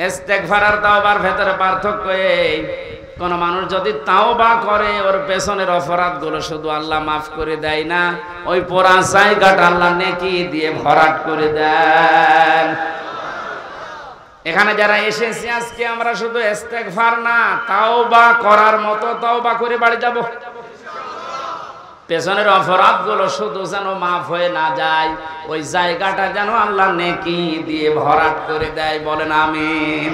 A: ইস্তেগফার আর তাওবার ভেতরে পার্থক্য এই, কোন মানুষ যদি তাওবা করে ওর পেছনের অপরাধগুলো শুধু আল্লাহ মাফ করে দেয় না, ওই পোড়া জায়গাটা আল্লাহ নেকি দিয়ে ভরাট করে দেন। এখানে যারা এসেছি আজকে আমরা শুধু ইস্তেগফার না, তাওবা করার মতো তাওবা করে বাড়ি যাব। পেছনের অপরাধগুলো শুধু যেন মাফ হয়ে না যায়, ওই জায়গাটা যেন আল্লাহ নেকি দিয়ে ভরাট করে দেয়। বলেন আমিন।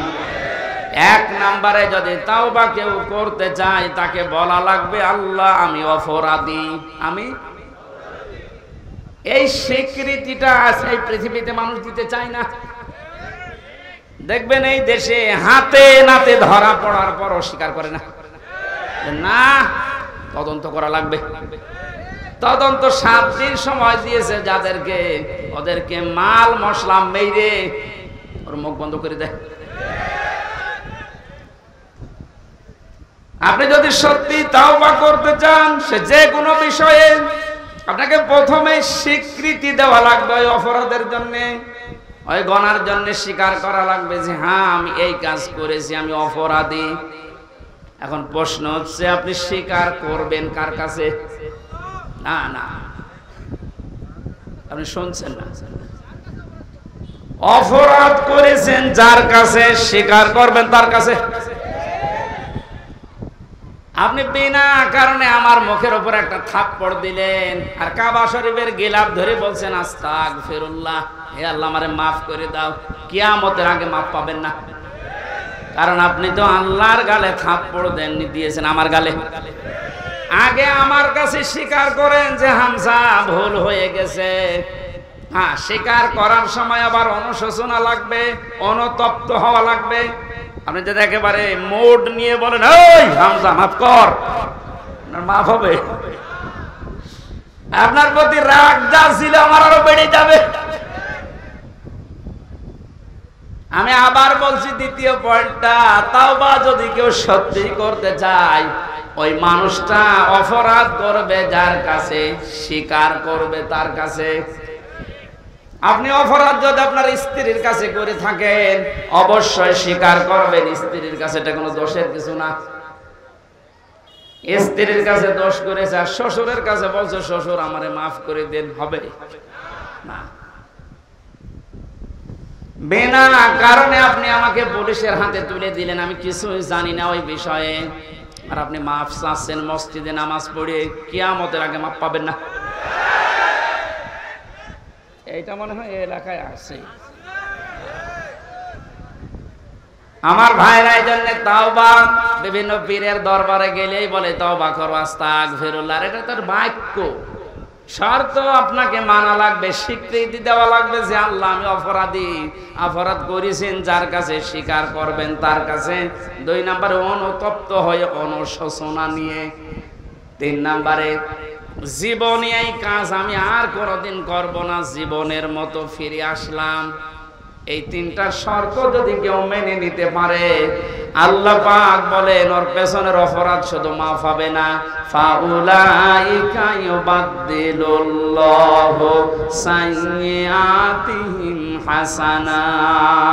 A: 1 নম্বরে যদি তাওবা কেউ করতে চায় তাকে বলা লাগবে, আল্লাহ আমি অপরাধী, আমি। এই স্বীকৃতিটা এই পৃথিবীতে মানুষ দিতে চায় না। দেখবেন এই দেশে হাতে নাতে ধরা পড়ার পর অস্বীকার করে না, না তদন্ত করা লাগবে। তদন্ত 7 দিন সময় দিয়েছে যাদেরকে, ওদেরকে মাল মশলা মেরে ওর মুখ বন্ধ করে দেয়। আপনি যদি সত্যি তাওবা করতে চান, সে যে কোনো বিষয়ে আপনাকে প্রথমে স্বীকৃতি দেওয়া লাগবে। ওই অপরাধের জন্য, ওই গুনার জন্য স্বীকার করা লাগবে যে হ্যাঁ আমি এই কাজ করেছি, আমি অপরাধী। এখন প্রশ্ন হচ্ছে আপনি স্বীকার করবেন কার কাছে? না না, আপনি শুনছেন না। অপরাধ করেছেন যার কাছে, স্বীকার করবেন তার কাছে। আপনি বিনা কারণে আমার মুখের উপর একটা থাপ্পড় দিলেন, আর কাবা শরীফের গিলাফ ধরে বলছেন আস্তাগফিরুল্লাহ, হে আল্লাহ আমারে মাফ করে দাও। কিয়ামতের আগে মাফ পাবেন না, কারণ আপনি তো আল্লাহর গালে থাপ্পড় দেননি, দিয়েছেন আমার গালে। আগে আমার কাছে স্বীকার করেন যে হামজা ভুল হয়ে গেছে। হ্যাঁ, স্বীকার করার সময় আবার অনুশোচনা লাগবে, অনুতপ্ত হওয়া লাগবে। আপনি যদি একেবারে মোড নিয়ে বলেন এই হামজা মাফ কর, মাফ হবে? আপনার প্রতি রাগ যা ছিল আমার আরো বেড়ে যাবে। আমি আবার বলছি দ্বিতীয় পয়েন্টটা, তাওবা যদি কেউ সত্যি করতে চায়, ওই মানুষটা অপরাধ করবে যার কাছে, স্বীকার করবে তার কাছে। আপনি অপরাধ যদি আপনার স্ত্রীর কাছে করে থাকেন, অবশ্যই স্বীকার করবেন স্ত্রীর কাছে, এটা কোনো দোষের কিছু না। স্ত্রীর কাছে দোষ করেছে আর শ্বশুরের কাছে বলছে শ্বশুর আমারে মাফ করে দেন, হবে না। বিনা কারণে আপনি আমাকে পুলিশের হাতে তুলে দিলেন, আমি কিছুই জানি না ওই বিষয়ে, আর আপনি মাফ চাচ্ছেন মসজিদে নামাজ পড়ে, কিয়ামতের আগে মাফ পাবেন না। এইটা মনে হয় এই এলাকায় আছে। আমার ভাইরা এই জন্য তাওবা, বিভিন্ন পীরের দরবারে গেলেই বলে তাওবা করো, আস্তাগফিরুল্লাহ। এটা তার বাক্য, শর্ত আপনাকে মানা লাগবে, স্বীকৃতি দেওয়া লাগবে যে আল্লাহ আমি অপরাধী, অপরাধ করেছেন যার কাছে, স্বীকার করবেন তার কাছে। 2 নম্বরে অনুতপ্ত হয়ে অনুশোচনা নিয়ে। 3 নম্বরে জীবনে এই কাজ আমি আর কোনোদিন করব না, জীবনের মতো ফিরে আসলাম। এই 3টা শর্ত যদি কেউ মেনে নিতে পারে, আল্লাহ পাক বলেন ওর পেছনের অপরাধ শুধু মাফ হবে না, ফাউলাইকা ইউবাদদিলুল্লাহু সাইয়্যাতিহিম হাসানাত।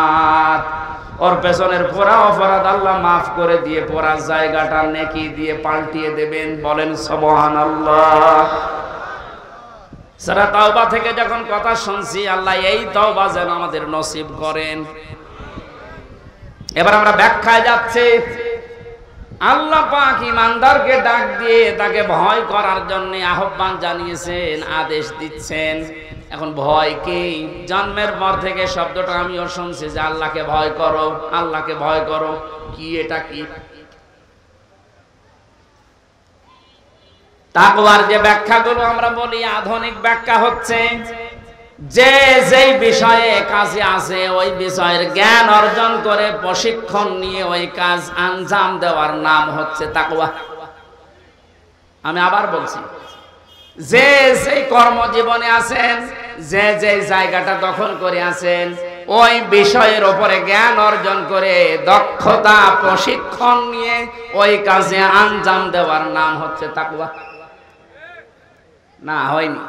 A: ওর পেছনের পুরা অপরাধ আল্লাহ মাফ করে দিয়ে পুরা জায়গাটা নেকি দিয়ে পাল্টিয়ে দেবেন। বলেন সুবহানাল্লাহ। সূরা তাওবা থেকে যখন কথা শুনছি, আল্লাহ এই তাওবা যেন আমাদের নসিব করেন। এবার আমরা ব্যাখ্যায় যাচ্ছি। আল্লাহ পাক ঈমানদারকে ডাক দিয়ে তাকে ভয় করার জন্য আহ্বান জানিয়েছেন, আদেশ দিচ্ছেন। এখন ভয় কি? জন্মের পর থেকে শব্দটা আমিও শুনছি যে আল্লাহকে ভয় করো, আল্লাহকে ভয় করো। কি এটা কি? তাকওয়ার যে ব্যাখ্যাগুলো আমরা বলি, আধুনিক ব্যাখ্যা হচ্ছে যে যেই বিষয়ে কাজে আছে ওই বিষয়ের জ্ঞান অর্জন করে প্রশিক্ষণ নিয়ে ওই কাজ আঞ্জাম দেওয়ার নাম হচ্ছে তাকওয়া। আমি আবার বলছি, যে যেই কর্মজীবনে আছেন, যে যে জায়গাটা দখল করে আছেন, ওই বিষয়ের উপরে জ্ঞান অর্জন করে দক্ষতা প্রশিক্ষণ নিয়ে ওই কাজে আঞ্জাম দেওয়ার নাম হচ্ছে তাকওয়া। না, হয়নি।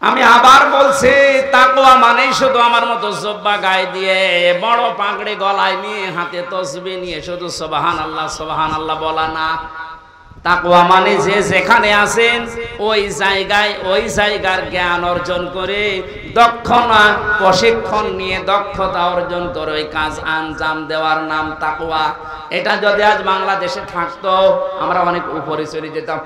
A: আমি আবার বলছি, তাকওয়া মানেই শুধু আমার মতো জুব্বা গায়ে দিয়ে, বড় পাগড়ি গলায় নিয়ে, হাতে তসবিহ নিয়ে শুধু সুবহানাল্লাহ সুবহানাল্লাহ বলা না। তাকওয়া মানে যে যেখানে আছেন ওই জায়গায় ওই জায়গার জ্ঞান অর্জন করে, দক্ষতা প্রশিক্ষণ নিয়ে দক্ষতা অর্জন করে ওই কাজ আঞ্জাম দেওয়ার নাম তাকওয়া। এটা যদি আজ বাংলাদেশে থাকতো, আমরা অনেক উপরে চলে যেতাম।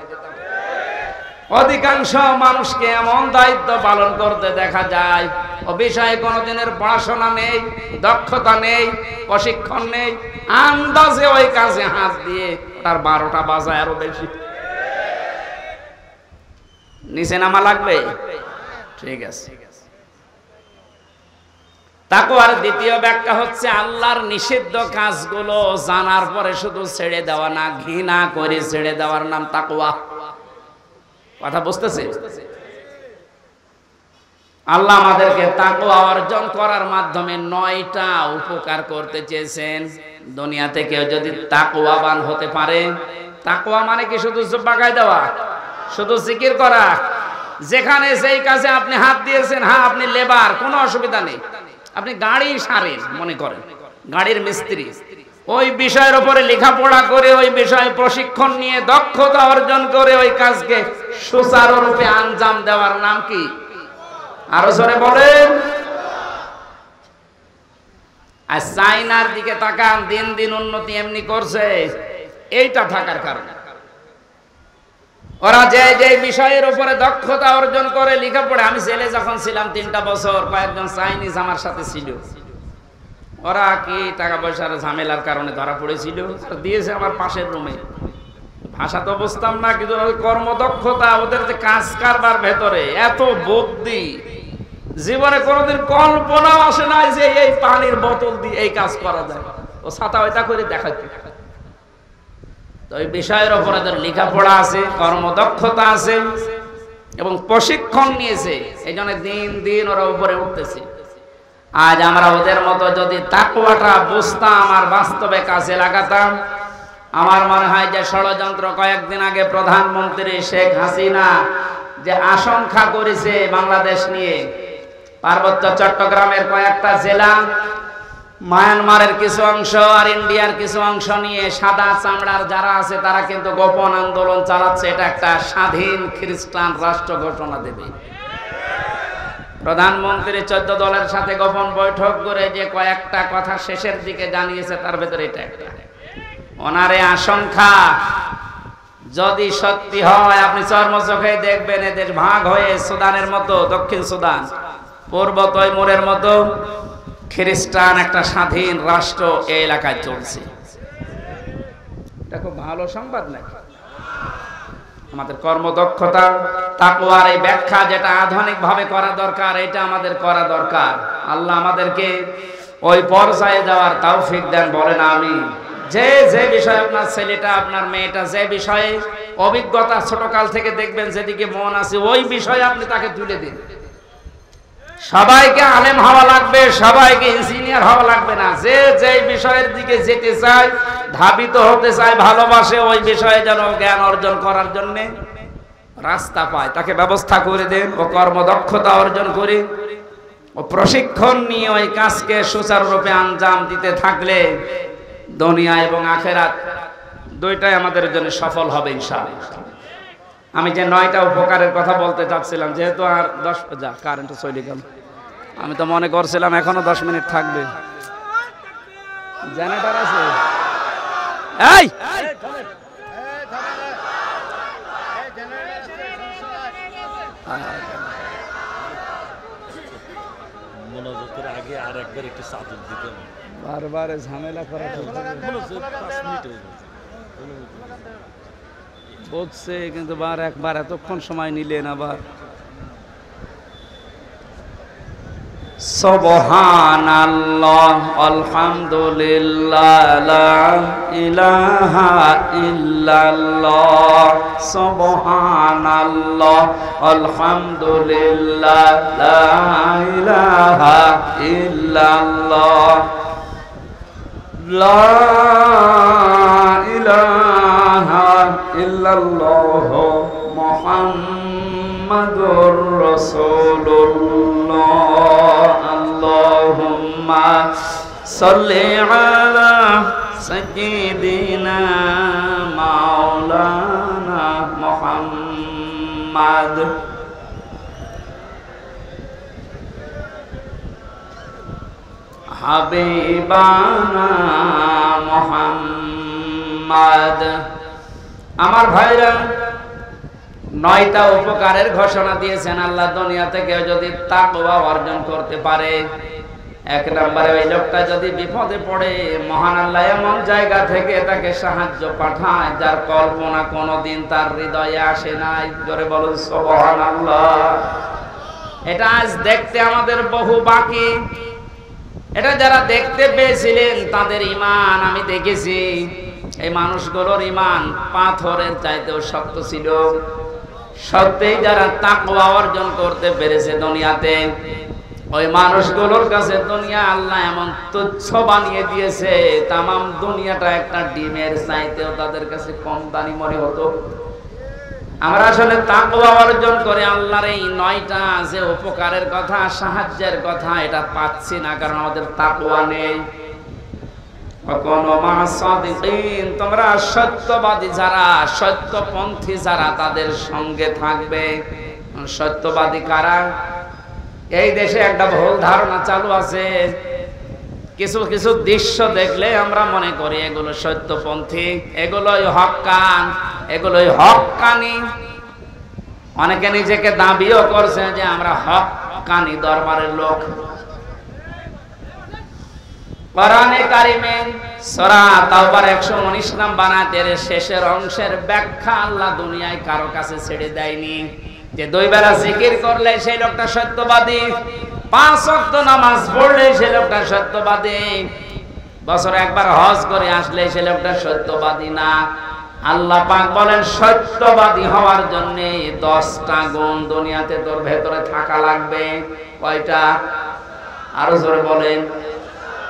A: অধিকাংশ মানুষকে এমন দায়িত্ব পালন করতে দেখা যায়, ও বিষয়ে কোনোদিনের পড়াশোনা নেই, দক্ষতা নেই, প্রশিক্ষণ নেই, আন্দাজে ওই কাজে হাত দিয়ে তার 12টা বাজায় আরো বেশি। নিচে নামা লাগবে? ঠিক আছে। তাকওয়ার দ্বিতীয় ব্যাখ্যা হচ্ছে আল্লাহর নিষিদ্ধ কাজগুলো জানার পরে শুধু ছেড়ে দেওয়া না, ঘৃণা করে ছেড়ে দেওয়ার নাম তাকওয়া। কথা বুঝতেছে? আল্লাহ আমাদেরকে তাকওয়া অর্জন করার মাধ্যমে 9টা উপকার করতে চেয়েছেন। দুনিয়াতে কেউ যদি তাকওয়াবান হতে পারে, তাকওয়া মানে কি শুধু বাগায় দেওয়া, শুধু জিকির করা, যেখানে যেই কাজে আপনি হাত দিয়েছেন, হ্যাঁ আপনি লেবার, কোনো অসুবিধা নেই, আপনি গাড়ি সারেন মনে করেন, গাড়ির মিস্ত্রি, ওই বিষয়ের উপরে লেখাপড়া করে, ওই বিষয়ে প্রশিক্ষণ নিয়ে দক্ষতা অর্জন করে ওই কাজকে সুচারুরূপে আঞ্জাম দেওয়ার নাম কি? আরো জোরে বলেন। আর চাইনার দিকে তাকান, দিন দিন উন্নতি এমনি করছে, এইটা থাকার কারণে। ওরা যে যে বিষয়ের উপরে দক্ষতা অর্জন করে লেখাপড়া, আমি ছেলে যখন ছিলাম 3টা বছর, কয়েকজন চাইনিজ আমার সাথে ছিল, ওরা কি টাকা পয়সার ঝামেলার কারণে ধরা পড়েছিল, দিয়েছে আমার পাশের রুমে। ভাষা তো বুঝতাম না, কিন্তু কর্মদক্ষতা, ওদের যে কাজ কারবার ভেতরে এত বুদ্ধি, জীবনে কোনোদিন কল্পনাও আসে না যে এই পানির বোতল দিয়ে এই কাজ করা যায়। ও ছাতা ওইটা করে দেখাচ্ছে। তো এই বিষয়ের উপর ওদের লেখাপড়া আছে, কর্মদক্ষতা আছে এবং প্রশিক্ষণ নিয়েছে, এই জন্য দিন দিন ওরা উপরে উঠতেছে। আজ আমরা ওদের মতো যদি তাকওয়াটা বুঝতাম আর বাস্তবে কাজে লাগাতাম, আমার মনে হয় যে ষড়যন্ত্র কয়েকদিন আগে প্রধানমন্ত্রী শেখ হাসিনা যে আশঙ্কা করেছে বাংলাদেশ নিয়ে, পার্বত্য চট্টগ্রামের কয়েকটা জেলা, মায়ানমারের কিছু অংশ আর ইন্ডিয়ার কিছু অংশ নিয়ে সাদা চামড়ার যারা আছে তারা কিন্তু গোপন আন্দোলন চালাচ্ছে। এটা একটা স্বাধীন খ্রিস্টান রাষ্ট্র ঘোষণা দেবে। প্রধানমন্ত্রী 14 দলের সাথে গোপন বৈঠক করে যে কয়েকটা কথা শেষের দিকে জানিয়েছে, তার ভেতরে এটা একটা। ওনারে আশঙ্কা যদি সত্যি হয়, আপনি চর্মচোখে দেখবেন এদের ভাগ হয়ে সুদানের মতো, দক্ষিণ সুদান, পূর্ব তৈমুরের মতো খ্রিস্টান একটা স্বাধীন রাষ্ট্র এই এলাকায় চলছে। এটা খুব ভালো সংবাদ নাকি? আমাদের কর্মদক্ষতা, তাকওয়ার এই ব্যাখ্যা যেটা আধুনিক ভাবে করা দরকার, এটা আমাদের করা দরকার। আল্লাহ আমাদেরকে ওই পর্যায়ে যাওয়ার তৌফিক দেন, বলেন আমিন। যে যে বিষয়ে আপনার ছেলেটা, আপনার মেয়েটা যে বিষয়ে অভিজ্ঞতা ছোটকাল থেকে দেখবেন, যেদিকে মন আছে, ওই বিষয়ে আপনি তাকে তুলে দিন। সবাইকে আলেম হওয়া লাগবে, সবাইকে ইঞ্জিনিয়ার হওয়া লাগবে না। যে যে বিষয়ের দিকে যেতে চায়, ধাবিত হতে চায়, ভালোবাসে, ওই বিষয়ে যেন জ্ঞান অর্জন করার জন্য রাস্তা পায়, তাকে ব্যবস্থা করে দেন। ও কর্মদক্ষতা অর্জন করে, ও প্রশিক্ষণ নিয়ে ওই কাজকে সুচারুরূপে আঞ্জাম দিতে থাকলে দুনিয়া এবং আখেরাত দুইটাই আমাদের জন্য সফল হবে ইনশাআল্লাহ। আমি যে 9টা উপকারের কথা বলতে চাচ্ছিলাম, যেহেতু আর 10 যা কারেন্ট চলে গেল, আমি তো মনে করছিলাম এখনো 10 মিনিট থাকবে। জেনারেটর আছে? এই
B: মনোযোগের আগে আর একবার একটু চাদর দিতে হবে,
A: বারবার ঝামেলা করা বুঝছে, কিন্তু একবার এতক্ষণ সময় নিলেন আবার। সুবহানাল্লাহ, আলহামদুলিল্লাহ, লা ইলাহা ইল্লাল্লাহ। সুবহানাল্লাহ, আলহামদুলিল্লাহ, লা ইলাহা ইল্লাল্লাহ, লা ইলাহা ইল্লাল্লাহ, মুহাম্মাদুর রাসূলুল্লাহ। আল্লাহুম্মা সাল্লি আলা সাইয়্যিদিনা মাওলানা মুহাম্মাদ। হাবিবানা মুহাম্মাদ। আমার ভাইরা, 9টা উপকারের ঘোষণা দিয়েছেন আল্লাহ। দুনিয়াতে কেউ যদি তাকওয়া অর্জন করতে পারে, 1 নম্বরে ওই লোকটা যদি বিপদে পড়ে, মহান আল্লাহ এমন জায়গা থেকে তাকে সাহায্য পাঠায় যার কল্পনা কোনোদিন তার হৃদয়ে আসে নাই। জোরে বলুন সুবহানাল্লাহ। এটা আজ দেখতে আমাদের বহু বাকি। এটা যারা দেখতে পেয়েছিলেন তাদের ঈমান আমি দেখেছি, এই মানুষগুলোর ঈমান পাথরের চাইতেও শক্ত ছিল। সত্যিই যারা তাকওয়া অর্জন করতে পেরেছে দুনিয়াতে, ওই মানুষগুলোর কাছে দুনিয়া আল্লাহ এমন তুচ্ছ বানিয়ে দিয়েছে, তামাম দুনিয়াটা একটা ডিমের চাইতেও তাদের কাছে কম দামি মনে হতো। আমরা আসলে তাকওয়া অর্জন করে আল্লাহর এই 9টা যে উপকারের কথা, সাহায্যের কথা, এটা পাচ্ছি না, কারণ আমাদের তাকওয়া নেই। তোমরা সত্যবাদী যারা, সত্যপন্থী যারা, তাদের সঙ্গে থাকবে। সত্যবাদী কারা? এই দেশে একটা ভুল ধারণা চালু আছে, কিছু কিছু দৃশ্য দেখলে আমরা মনে করি এগুলো সত্যপন্থী, এগুলোই হক্কান, এগুলোই হক্কানি। অনেকে নিজেকে দাবিও করছে যে আমরা হক্কানি দরবারের লোক। কোরআনে কারিমে সূরা তাওবার 119 নম্বর আয়াতের শেষের অংশের ব্যাখ্যা আল্লাহ দুনিয়ায় কারো কাছে ছেড়ে দেয়নি যে 2 বেলা জিকির করলে সেই লোকটা সত্যবাদী, 5 ওয়াক্ত নামাজ পড়লে সেই লোকটা সত্যবাদী, বছরে একবার হজ করে আসলে সেই লোকটা সত্যবাদী না। আল্লাহ পাক বলেন সত্যবাদী হওয়ার জন্য 10টা গুণ দুনিয়াতে তোর ভেতরে থাকা লাগবে। কয়টা? আরো জোরে বলেন।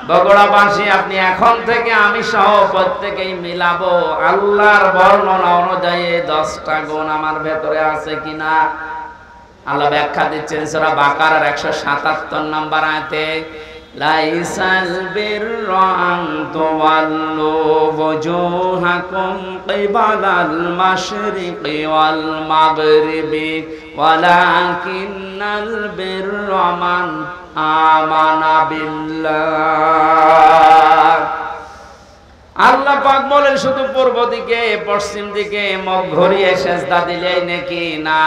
A: বগুড়াবাসী আপনি এখন থেকে আমি সহ প্রত্যেকেই মিলাবো আল্লাহর বর্ণনা অনুযায়ী 10টা গুণ আমার ভেতরে আছে কিনা। আল্লাহ ব্যাখ্যা দিচ্ছেন সূরা বাকারার 177 নম্বর আয়াতে, লাইসাল বিররা আন তুওয়াল্লু ওয়াজুহাকুম কিবালাল মাশরিকি ওয়াল মাগরিবি ওয়ালাকিন্নাল বিররা মান আমানা বিল্লাহ। আল্লাহ পাক বলেন শুধু পূর্ব দিকে পশ্চিম দিকে মুখ ঘুরিয়ে সিজদা দিলেই নেকি না,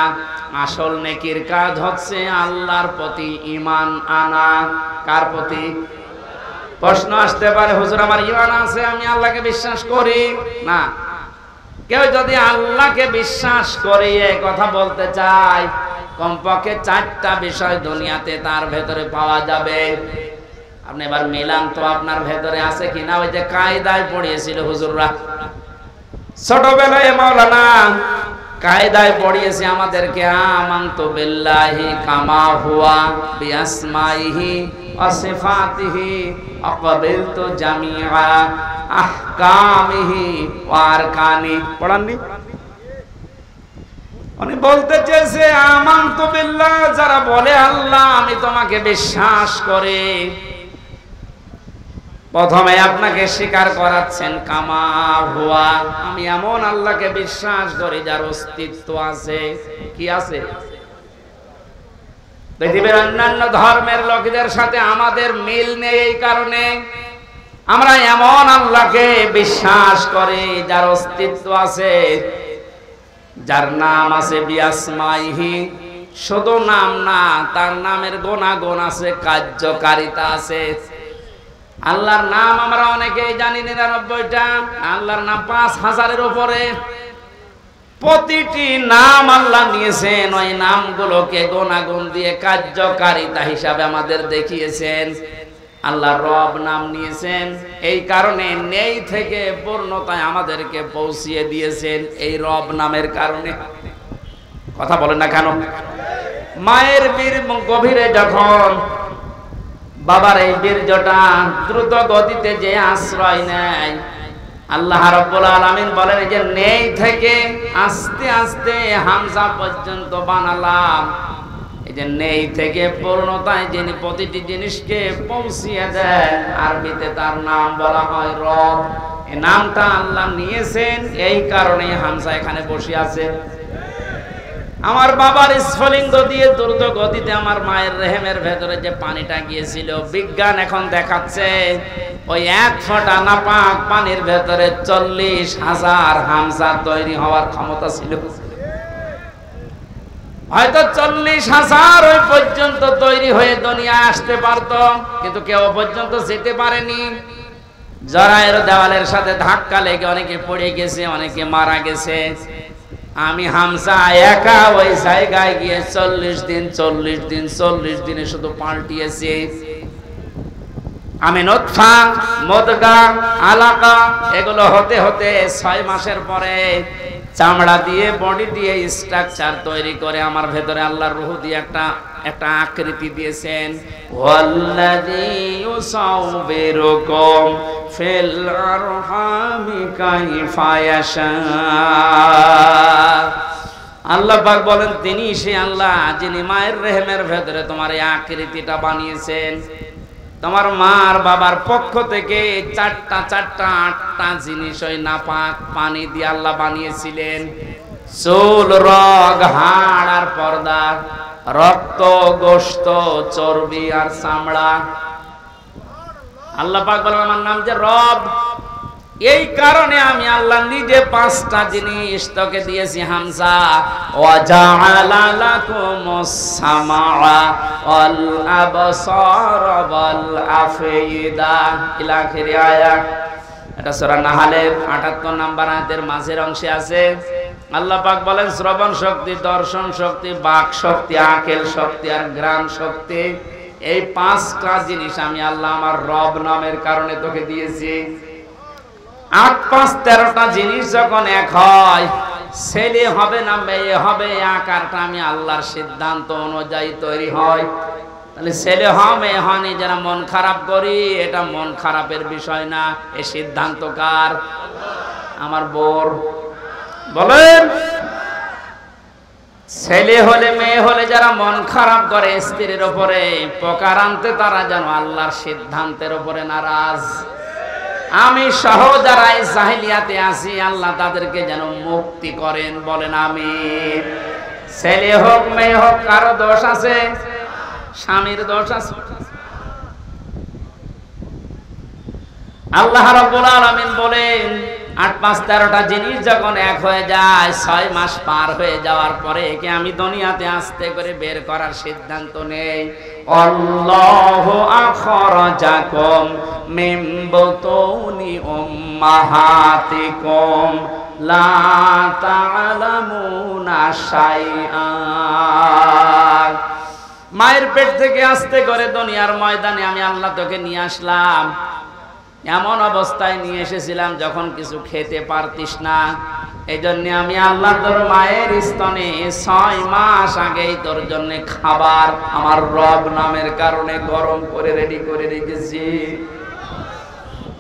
A: আসল নেকির কাজ হচ্ছে আল্লাহর প্রতি ঈমান আনা। কার প্রতি? প্রশ্ন আসতে পারে, হুজুর আমার ঈমান আছে, আমি আল্লাহকে বিশ্বাস করি না। কেউ যদি আল্লাহকে বিশ্বাস করে এই কথা বলতে চায়, কমপক্ষে 4টা বিষয় দুনিয়াতে তার ভেতরে পাওয়া যাবে। আপনি এবার মিলান তো আপনার ভেতরে আছে কিনা। ওই যে কায়দায় পড়িয়েছিল হুজুররা ছোটবেলায়, মাওলানা কায়দায় পড়িয়েছে আমাদেরকে, আমানতু বিল্লাহি কামা হুয়া বিআসমাইহি ওয়া সিফাতিহি আকাবিলতু জামিআ আহকামিহি ওয়া আরকানি। পড়াননি? উনি বলতে চেয়েছে আমানতু বিল্লাহ, যারা বলে আল্লাহ আমি তোমাকে বিশ্বাস করি, প্রথমে আপনাকে স্বীকার করাচ্ছেন কামা হুয়া, আমি এমন আল্লাহকে বিশ্বাস করি যার অস্তিত্ব আছে। কি আছে? পৃথিবীর অন্যান্য ধর্মের লোকদের সাথে আমাদের মিল নেই, এই কারণে আমরা এমন আল্লাহকে বিশ্বাস করি যার অস্তিত্ব আছে, যার নাম আছে বিআসমাইহি, শুধু নাম না, তার নামের গুণাগুণ আছে, কার্যকারিতা আছে। আল্লাহর নাম আমরা অনেকেই জানি 99টা, আল্লাহর নাম 5000-এর উপরে। প্রতিটি নাম আল্লাহ নিয়েছেন, ওই নামগুলোকে গুণাগুণ দিয়ে কার্যকারিতা হিসাবে আমাদের দেখিয়েছেন। আল্লাহ রব নাম নিয়েছেন, এই কারণে নেই থেকে পূর্ণতায় আমাদেরকে পৌঁছিয়ে দিয়েছেন এই রব নামের কারণে। কথা বলেন না কেন? মায়ের বীর গভীরে যখন বাবার এই বীর্যটা দ্রুত গতিতে যে আশ্রয় নেয়, আল্লাহ রাব্বুল আলামিন বলেন যে নেই থেকে আস্তে আস্তে হামজা পর্যন্ত বানালাম। এই যে নেই থেকে পূর্ণতায় যিনি প্রতিটি জিনিসকে পৌঁছিয়ে দেন, আরবিতে তার নাম বলা হয় রব। এই নামটা আল্লাহ নিয়েছেন, এই কারণে হামজা এখানে বসে আছে। আমার বাবার স্ফলিঙ্গ দিয়ে দ্রুত গতিতে আমার মায়ের রেহেমের ভেতরে যে পানিটা গিয়েছিল, বিজ্ঞান এখন দেখাচ্ছে ওই 1 ফোঁটা নাপাক পানির ভেতরে 40,000 হামজা তৈরি হওয়ার ক্ষমতা ছিল। হয়তো 40,000 ওই পর্যন্ত তৈরি হয়ে দুনিয়ায় আসতে পারত, কিন্তু কেউ পর্যন্ত যেতে পারেনি। জরায়ের দেওয়ালের সাথে ধাক্কা লেগে অনেকে পড়ে গেছে, অনেকে মারা গেছে। আমি হামজা একা ওই জায়গায় গিয়ে 40 দিনে শুধু পাল্টিয়েছি। আমি নুতফা, মুদগা, আলাকা এগুলো হতে হতে 6 মাসের পরে চামড়া দিয়ে বডি দিয়ে স্ট্রাকচার তৈরি করে আমার ভেতরে আল্লাহর রূহ দিয়ে একটা আকৃতি দিয়েছেন। ওয়াল্লাযী ইউসাউবিরুকুম ফিল আরহামি কাইফা ইয়াশা। আল্লাহ পাক বলেন তিনি সে আল্লাহ যিনি মায়ের রেহেমের ভেতরে তোমার এই আকৃতিটা বানিয়েছেন। তোমার মার বাবার পক্ষ থেকে আটটা জিনিস ওই নাপাক পানি দিয়ে আল্লাহ বানিয়েছিলেন। চুল, রগ, হাড় আর পর্দা, রক্ত, গোশত, চর্বি আর চামড়া। আল্লাহ পাক বলেন আমার নাম যে রব, এই কারণে আমি আল্লাহ নিজে 5টা জিনিস তোকে দিয়েছি হামজা। ওয়া জাআলা লাকুমুস সামাআ ওয়াল আবসার ওয়াল আফইদা ইলা আখিরি আয়াত। এটা সূরা নাহলের 78 নম্বর আয়াতের মাঝের অংশে আছে। আল্লাহ পাক বলেন শ্রবণ শক্তি, দর্শন শক্তি, বাক শক্তি, আকেল শক্তি আর ঘ্রাণ শক্তি, এই 5টা জিনিস আমি আল্লাহ আমার রব নামের কারণে তোকে দিয়েছি। 8 5 13টা জিনিস যখন এক হয়, ছেলে হবে না মেয়ে হবে, আকারটা আমি আল্লাহর সিদ্ধান্ত অনুযায়ী তৈরি হয়। তাহলে ছেলে হয় মেয়ে হয় যারা মন খারাপ করি, এটা মন খারাপের বিষয় না, এই সিদ্ধান্ত কার? আমার বোর। বলেন ছেলে হলে মেয়ে হলে যারা মন খারাপ করে স্ত্রীর উপরে, প্রকার আনতে তারা যেন আল্লাহর সিদ্ধান্তের উপরে নারাজ। আমি সহ যারা এই জাহিলিয়াতে আছি আল্লাহ তাদেরকে যেন মুক্তি করেন, বলেন আমিন। ছেলে হোক মেয়ে হোক, কারো দোষ আছে? স্বামীর দোষ আছে? আল্লাহ রাব্বুল আলামিন বলেন 8 5 13টা জিনিস যখন এক হয়ে যায়, 6 মাস পার হয়ে যাওয়ার পরে একে আমি দুনিয়াতে আস্তে করে বের করার সিদ্ধান্ত নেই। আল্লাহু আখরাজাকুম মিন বুতুনি উম্মাহাতিকুম লা তা'লামুনা শাইআ। মায়ের পেট থেকে আস্তে করে দুনিয়ার ময়দানে আমি আল্লাহ তোকে নিয়ে আসলাম। এমন অবস্থায় নিয়ে এসেছিলাম যখন কিছু খেতে পারতিস না, এই জন্য আমি আল্লাহ তোর মায়ের স্তনে 6 মাস আগেই তোর জন্য খাবার আমার রব নামের কারণে গরম করে রেডি করে রেখেছি।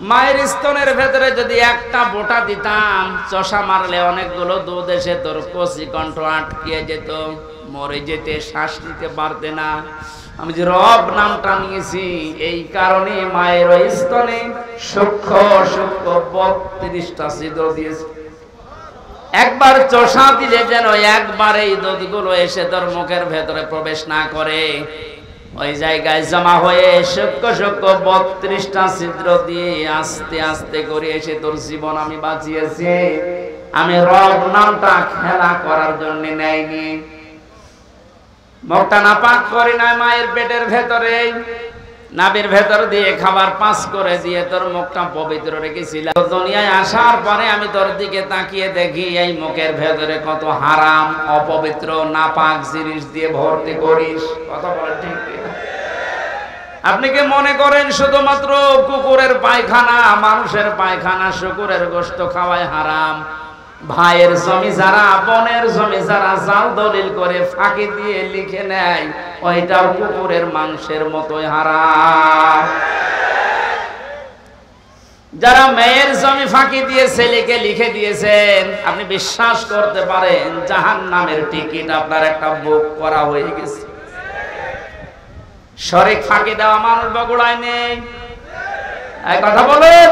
A: মায়ের স্তনের ভেতরে যদি একটা বোটা দিতাম, চষা মারলে অনেকগুলো দুধ এসে তোর কচি কণ্ঠ আটকে যেত, মরে যেতে, শ্বাস নিতে পারতে না। আমি যে রব নামটা নিয়েছি এই কারণে মায়ের ওই স্তনে সূক্ষ্ম সূক্ষ্ম 32টা ছিদ্র দিয়েছি। একবার চষা দিলে যেন একবার এই দুধগুলো এসে তোর মুখের ভেতরে প্রবেশ না করে, ওই জায়গায় জমা হয়ে সূক্ষ্ম সূক্ষ্ম 32টা ছিদ্র দিয়ে আস্তে আস্তে করে এসে তোর জীবন আমি বাঁচিয়েছি। আমি রব নামটা খেলা করার জন্য নেইনি। মুখটা নাপাক করি না, মায়ের পেটের ভেতরে নাভির ভেতর দিয়ে খাবার পাস করে দিয়ে তোর মুখটা পবিত্র রেখেছিলাম। দুনিয়ায় আসার পরে আমি তোর দিকে তাকিয়ে দেখি এই মুখের ভেতরে কত হারাম অপবিত্র নাপাক জিনিস দিয়ে ভর্তি করিস। কথা বলে ঠিক? আপনি কি মনে করেন শুধুমাত্র কুকুরের পায়খানা, মানুষের পায়খানা, শুকুরের গোশত খাওয়ায় হারাম? ভাইয়ের জমি যারা, বোনের জমি যারা জাল দলিল করে ফাঁকি দিয়ে লিখে নেয়, ওইটাও কুকুরের মাংসের মতোই হারাম। যারা মেয়ের জমি ফাঁকি দিয়ে ছেলেকে লিখে দিয়েছেন, আপনি বিশ্বাস করতে পারেন জাহান্নামের টিকিট আপনার একটা বুক করা হয়ে গেছে। শরীক ফাঁকি দেওয়া মানুষ বগুড়ায় নেই? এই কথা বলেন।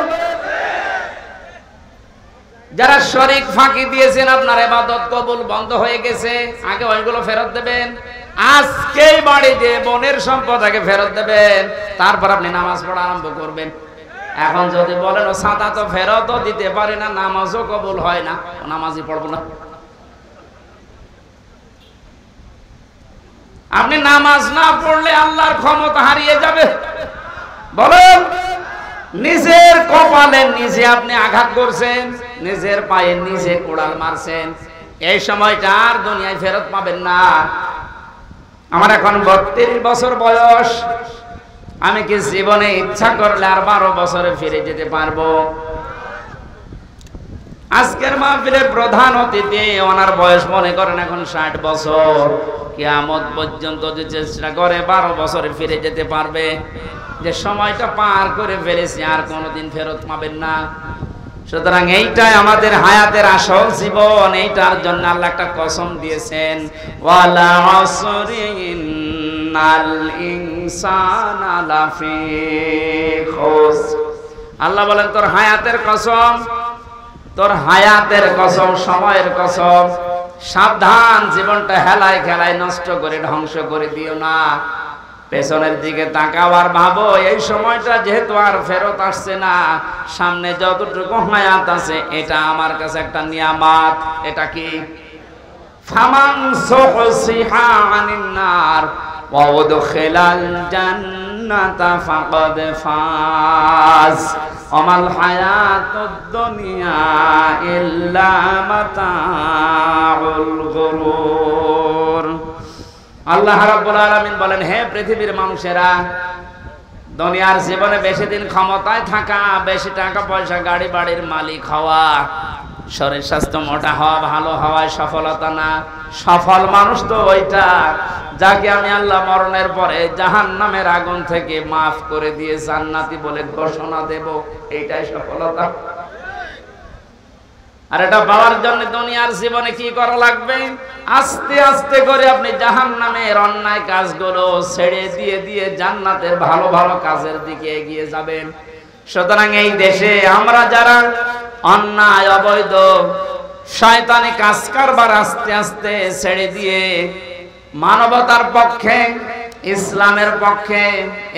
A: যারা শরীক ফাঁকি দিয়েছেন আপনার ইবাদত কবুল বন্ধ হয়ে গেছে, আগে ওইগুলো ফেরত দেবেন। আজকেই বাড়ি যে বোনের সম্পদ আগে ফেরত দেবেন, তারপর আপনি নামাজ পড়া আরম্ভ করবেন। এখন যদি বলেন ও সাদা তো ফেরতও দিতে পারে না, নামাজও কবুল হয় না, নামাজই পড়বো না, আপনি নামাজ না পড়লে আল্লাহর ক্ষমতা হারিয়ে যাবে। বলেন, নিজের কপালে নিজে আপনি আঘাত করছেন, নিজের পায়ে নিজে কোড়াল মারছেন, এই সময়টা আর দুনিয়ায় ফেরত পাবেন না। আমার এখন 32 বছর বয়স, আমি কি জীবনে ইচ্ছা করলে আর 12 বছরে ফিরে যেতে পারবো? আজকের মাহফিলের প্রধান অতিথি, ওনার বয়স মনে করেন এখন 60 বছর। কিয়ামত পর্যন্ত যে চেষ্টা করে 12 বছরে ফিরে যেতে পারবে, যে সময়টা পার করে ফেলেছি আর কোনোদিন ফেরত পাবেন না। সুতরাং এইটাই আমাদের হায়াতের আসল জীবন। এইটার জন্য আল্লাহ একটা কসম দিয়েছেন, ওয়ালা আসরি ইন্নাল ইনসানা লাফি খুসর। আল্লাহ বলেন তোর হায়াতের কসম, তোর হায়াতের কসম, সময়ের কসম, সাবধান, জীবনটা হেলায় খেলায় নষ্ট করে ধ্বংস করে দিও না। পেছনের দিকে তাকাও আর ভাবো, এই সময়টা যেহেতু আর ফেরত আসছে না, সামনে যতটুকু হায়াত আছে এটা আমার কাছে একটা নিয়ামত। এটা কি? ফামান সুহসিহা আনিন নার ওয়া উদখিলাল জান্নাতা ফাকাদ ফাজ ওমাল হায়াতুদ দুনিয়া ইল্লা মাতাউল গুরুর। আল্লাহ রাব্বুল আলামিন বলেন, হে পৃথিবীর মানুষেরা, দুনিয়ার জীবনে বেশি দিন ক্ষমতায় থাকা, বেশি টাকা পয়সা গাড়ি বাড়ির মালিক হওয়া, শরীর স্বাস্থ্য মোটা হওয়া, ভালো হওয়ায় সফলতা না। সফল মানুষ তো ওইটা যাকে আমি আল্লাহ মরণের পরে জাহান্নামের আগুন থেকে মাফ করে দিয়ে জান্নাতি বলে ঘোষণা দেব, এইটাই সফলতা। আর এটা পাওয়ার জন্য দুনিয়ার জীবনে কি করা লাগবে? আস্তে আস্তে করে আপনি জাহান্নামের অন্যায় কাজগুলো ছেড়ে দিয়ে দিয়ে জান্নাতের ভালো ভালো কাজের দিকে এগিয়ে যাবেন। সুতরাং এই দেশে আমরা যারা অন্যায়, অবৈধ, শয়তানি কাজ কারবার আস্তে আস্তে ছেড়ে দিয়ে মানবতার পক্ষে, ইসলামের পক্ষে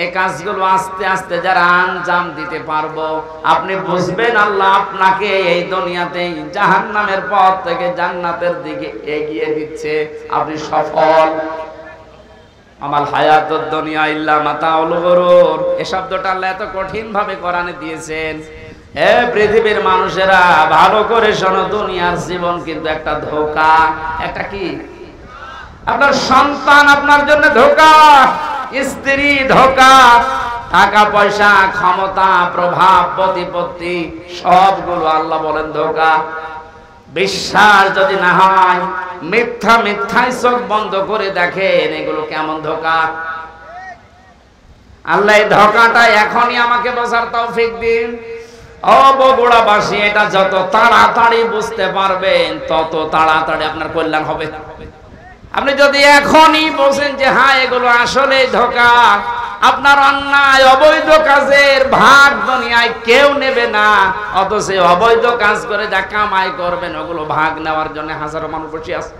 A: এই কাজগুলো আস্তে আস্তে যারা আঞ্জাম দিতে পারবো, আপনি বুঝবেন আল্লাহ আপনাকে এই দুনিয়াতে জাহান্নামের পথ থেকে জান্নাতের দিকে এগিয়ে দিচ্ছে। আপনি সফল। আমাল হায়াতুদ দুনিয়া ইল্লা মাতাউল গুরুর, এই শব্দটা আল্লাহ এত কঠিন ভাবে কোরআনে দিয়েছেন। হে পৃথিবীর মানুষেরা, ভালো করে শোনো, দুনিয়ার জীবন কিন্তু একটা ধোঁকা। একটা কি? আপনার সন্তান আপনার জন্য ধোঁকা, স্ত্রী ধোঁকা, টাকা পয়সা, ক্ষমতা, প্রভাব, প্রতিপত্তি, সবগুলো আল্লাহ বলেন ধোঁকা। বিশ্বাস যদি না হয়, মিথ্যা মিথ্যায় চোখ বন্ধ করে দেখেন এগুলো কেমন ধোঁকা। আল্লাহ এই ধোঁকাটা এখনই আমাকে বোঝার তৌফিক দিন। ও বগুড়াবাসী, এটা যত তাড়াতাড়ি বুঝতে পারবেন তত তাড়াতাড়ি আপনার কল্যাণ হবে। আপনি যদি এখনই বোঝেন যে হ্যাঁ এগুলো আসলে ধোঁকা, আপনার অন্যায় অবৈধ কাজের ভাগ দুনিয়ায় কেউ নেবে না, অথচ অবৈধ কাজ করে যা কামাই করবেন ওগুলো ভাগ নেওয়ার জন্য হাজারো মানুষ বসে আছে।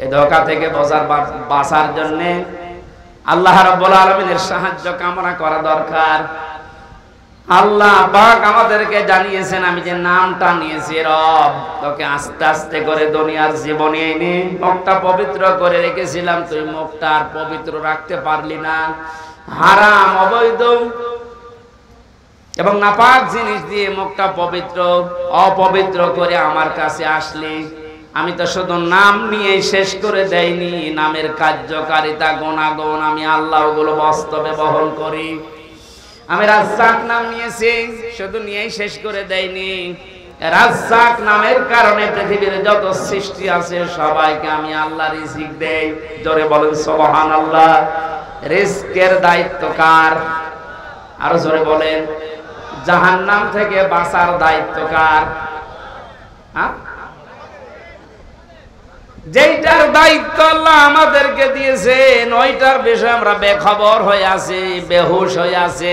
A: এই ধোঁকা থেকে বাঁচার জন্য আল্লাহ রাব্বুল আলামিনের সাহায্য কামনা করা দরকার। আল্লাহ পাক আমাদেরকে জানিয়েছেন, আমি যে নামটা নিয়েছি রব, তোকে আস্তে আস্তে করে দুনিয়ার জীবনে এনে মুখটা পবিত্র করে রেখেছিলাম, তুই মুখটা আর পবিত্র রাখতে পারলি না। হারাম, অবৈধ এবং নাপাক জিনিস দিয়ে মুখটা পবিত্র, অপবিত্র করে আমার কাছে আসলি। আমি তো শুধু নাম নিয়ে শেষ করে দেইনি, নামের কার্যকারিতা, গুণাগুণ আমি আল্লাহ ওগুলো বাস্তবে বহন করি। আমি রাজ্জাক নাম নিয়েছি, শুধু নিয়েই শেষ করে দেইনি। রাজ্জাক নামের কারণে পৃথিবীর যত সৃষ্টি আছে সবাইকে আমি আল্লাহ রিজিক দেই। জোরে বলেন সুবহানাল্লাহ। রিজকের দায়িত্ব কার? আরো জোরে বলেন। জাহান্নাম থেকে বাঁচার দায়িত্ব কার? যেইটার দায়িত্ব আল্লাহ আমাদেরকে দিয়েছেন ওইটার বিষয়ে আমরা বেখবর হয়ে আছি, বেহুশ হয়ে আছি।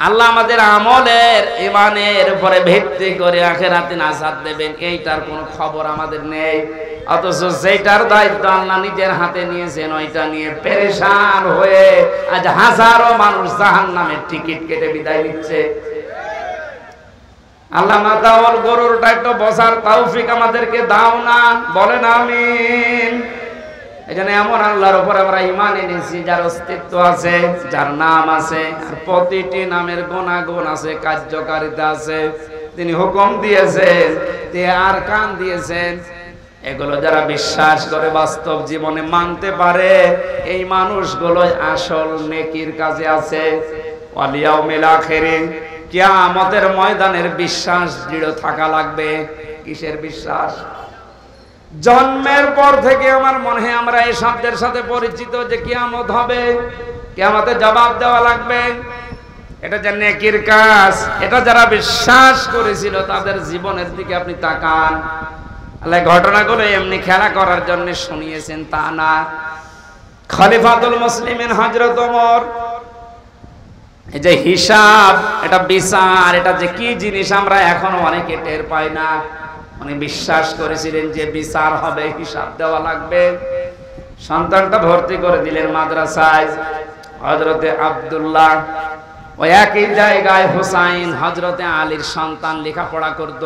A: আল্লাহ আমাদের আমলের, ইমানের উপরে ভিত্তি করে আখিরাতে নাজাত দেবেন, এইটার কোনো খবর আমাদের নেই। অথচ যেটার দায়িত্ব আল্লাহ নিজের হাতে নিয়েছেন ওইটা নিয়ে পেরেশান হয়ে আজ হাজারো মানুষ জাহান্নামের টিকিট কেটে বিদায় নিচ্ছে। আল্লাহ মাতাওয়াল গরুরটা একটু বসার তৌফিক আমাদেরকে দাও না, বলেন আমিন। এজন্য এমন আল্লাহর উপর আমরা ঈমান এনেছি যার অস্তিত্ব আছে, যার নাম আছে, আর প্রতিটি নামের গুণাগুণ আছে, কার্যকারিতা আছে। তিনি হুকুম দিয়েছেন, তিনি আরকান দিয়েছেন। এগুলো যারা বিশ্বাস করে বাস্তব জীবনে মানতে পারে, এই মানুষগুলো আসল নেকির কাজে আছে। ওয়াল ইয়াউমিল আখির, কিয়ামতের ময়দানের বিশ্বাস দৃঢ় থাকা লাগবে। কিসের বিশ্বাস? জন্মের পর থেকে আমার মনে হয় আমরা এই শব্দের সাথে পরিচিত যে কিয়ামত হবে, কিয়ামতে জবাব দেওয়া লাগবে। এটা যে নেকির কাজ, এটা যারা বিশ্বাস করেছিল তাদের জীবনের দিকে আপনি তাকান। আল্লাহ ঘটনাগুলো এমনি খেলা করার জন্য শুনিয়েছেন তা না। খলিফাতুল মুসলিমিন হযরত ওমর, এই যে হিসাব, এটা বিচার, এটা যে কি জিনিস আমরা এখনো অনেকে টের পাই না। মানে বিশ্বাস করেছিলেন যে বিচার হবে, হিসাব দেওয়া লাগবে। সন্তানটা ভর্তি করে দিলেন মাদ্রাসায়। হযরতে আব্দুল্লাহ, ওই একই জায়গায় হুসাইন হযরতে আলীর সন্তান লেখাপড়া করত।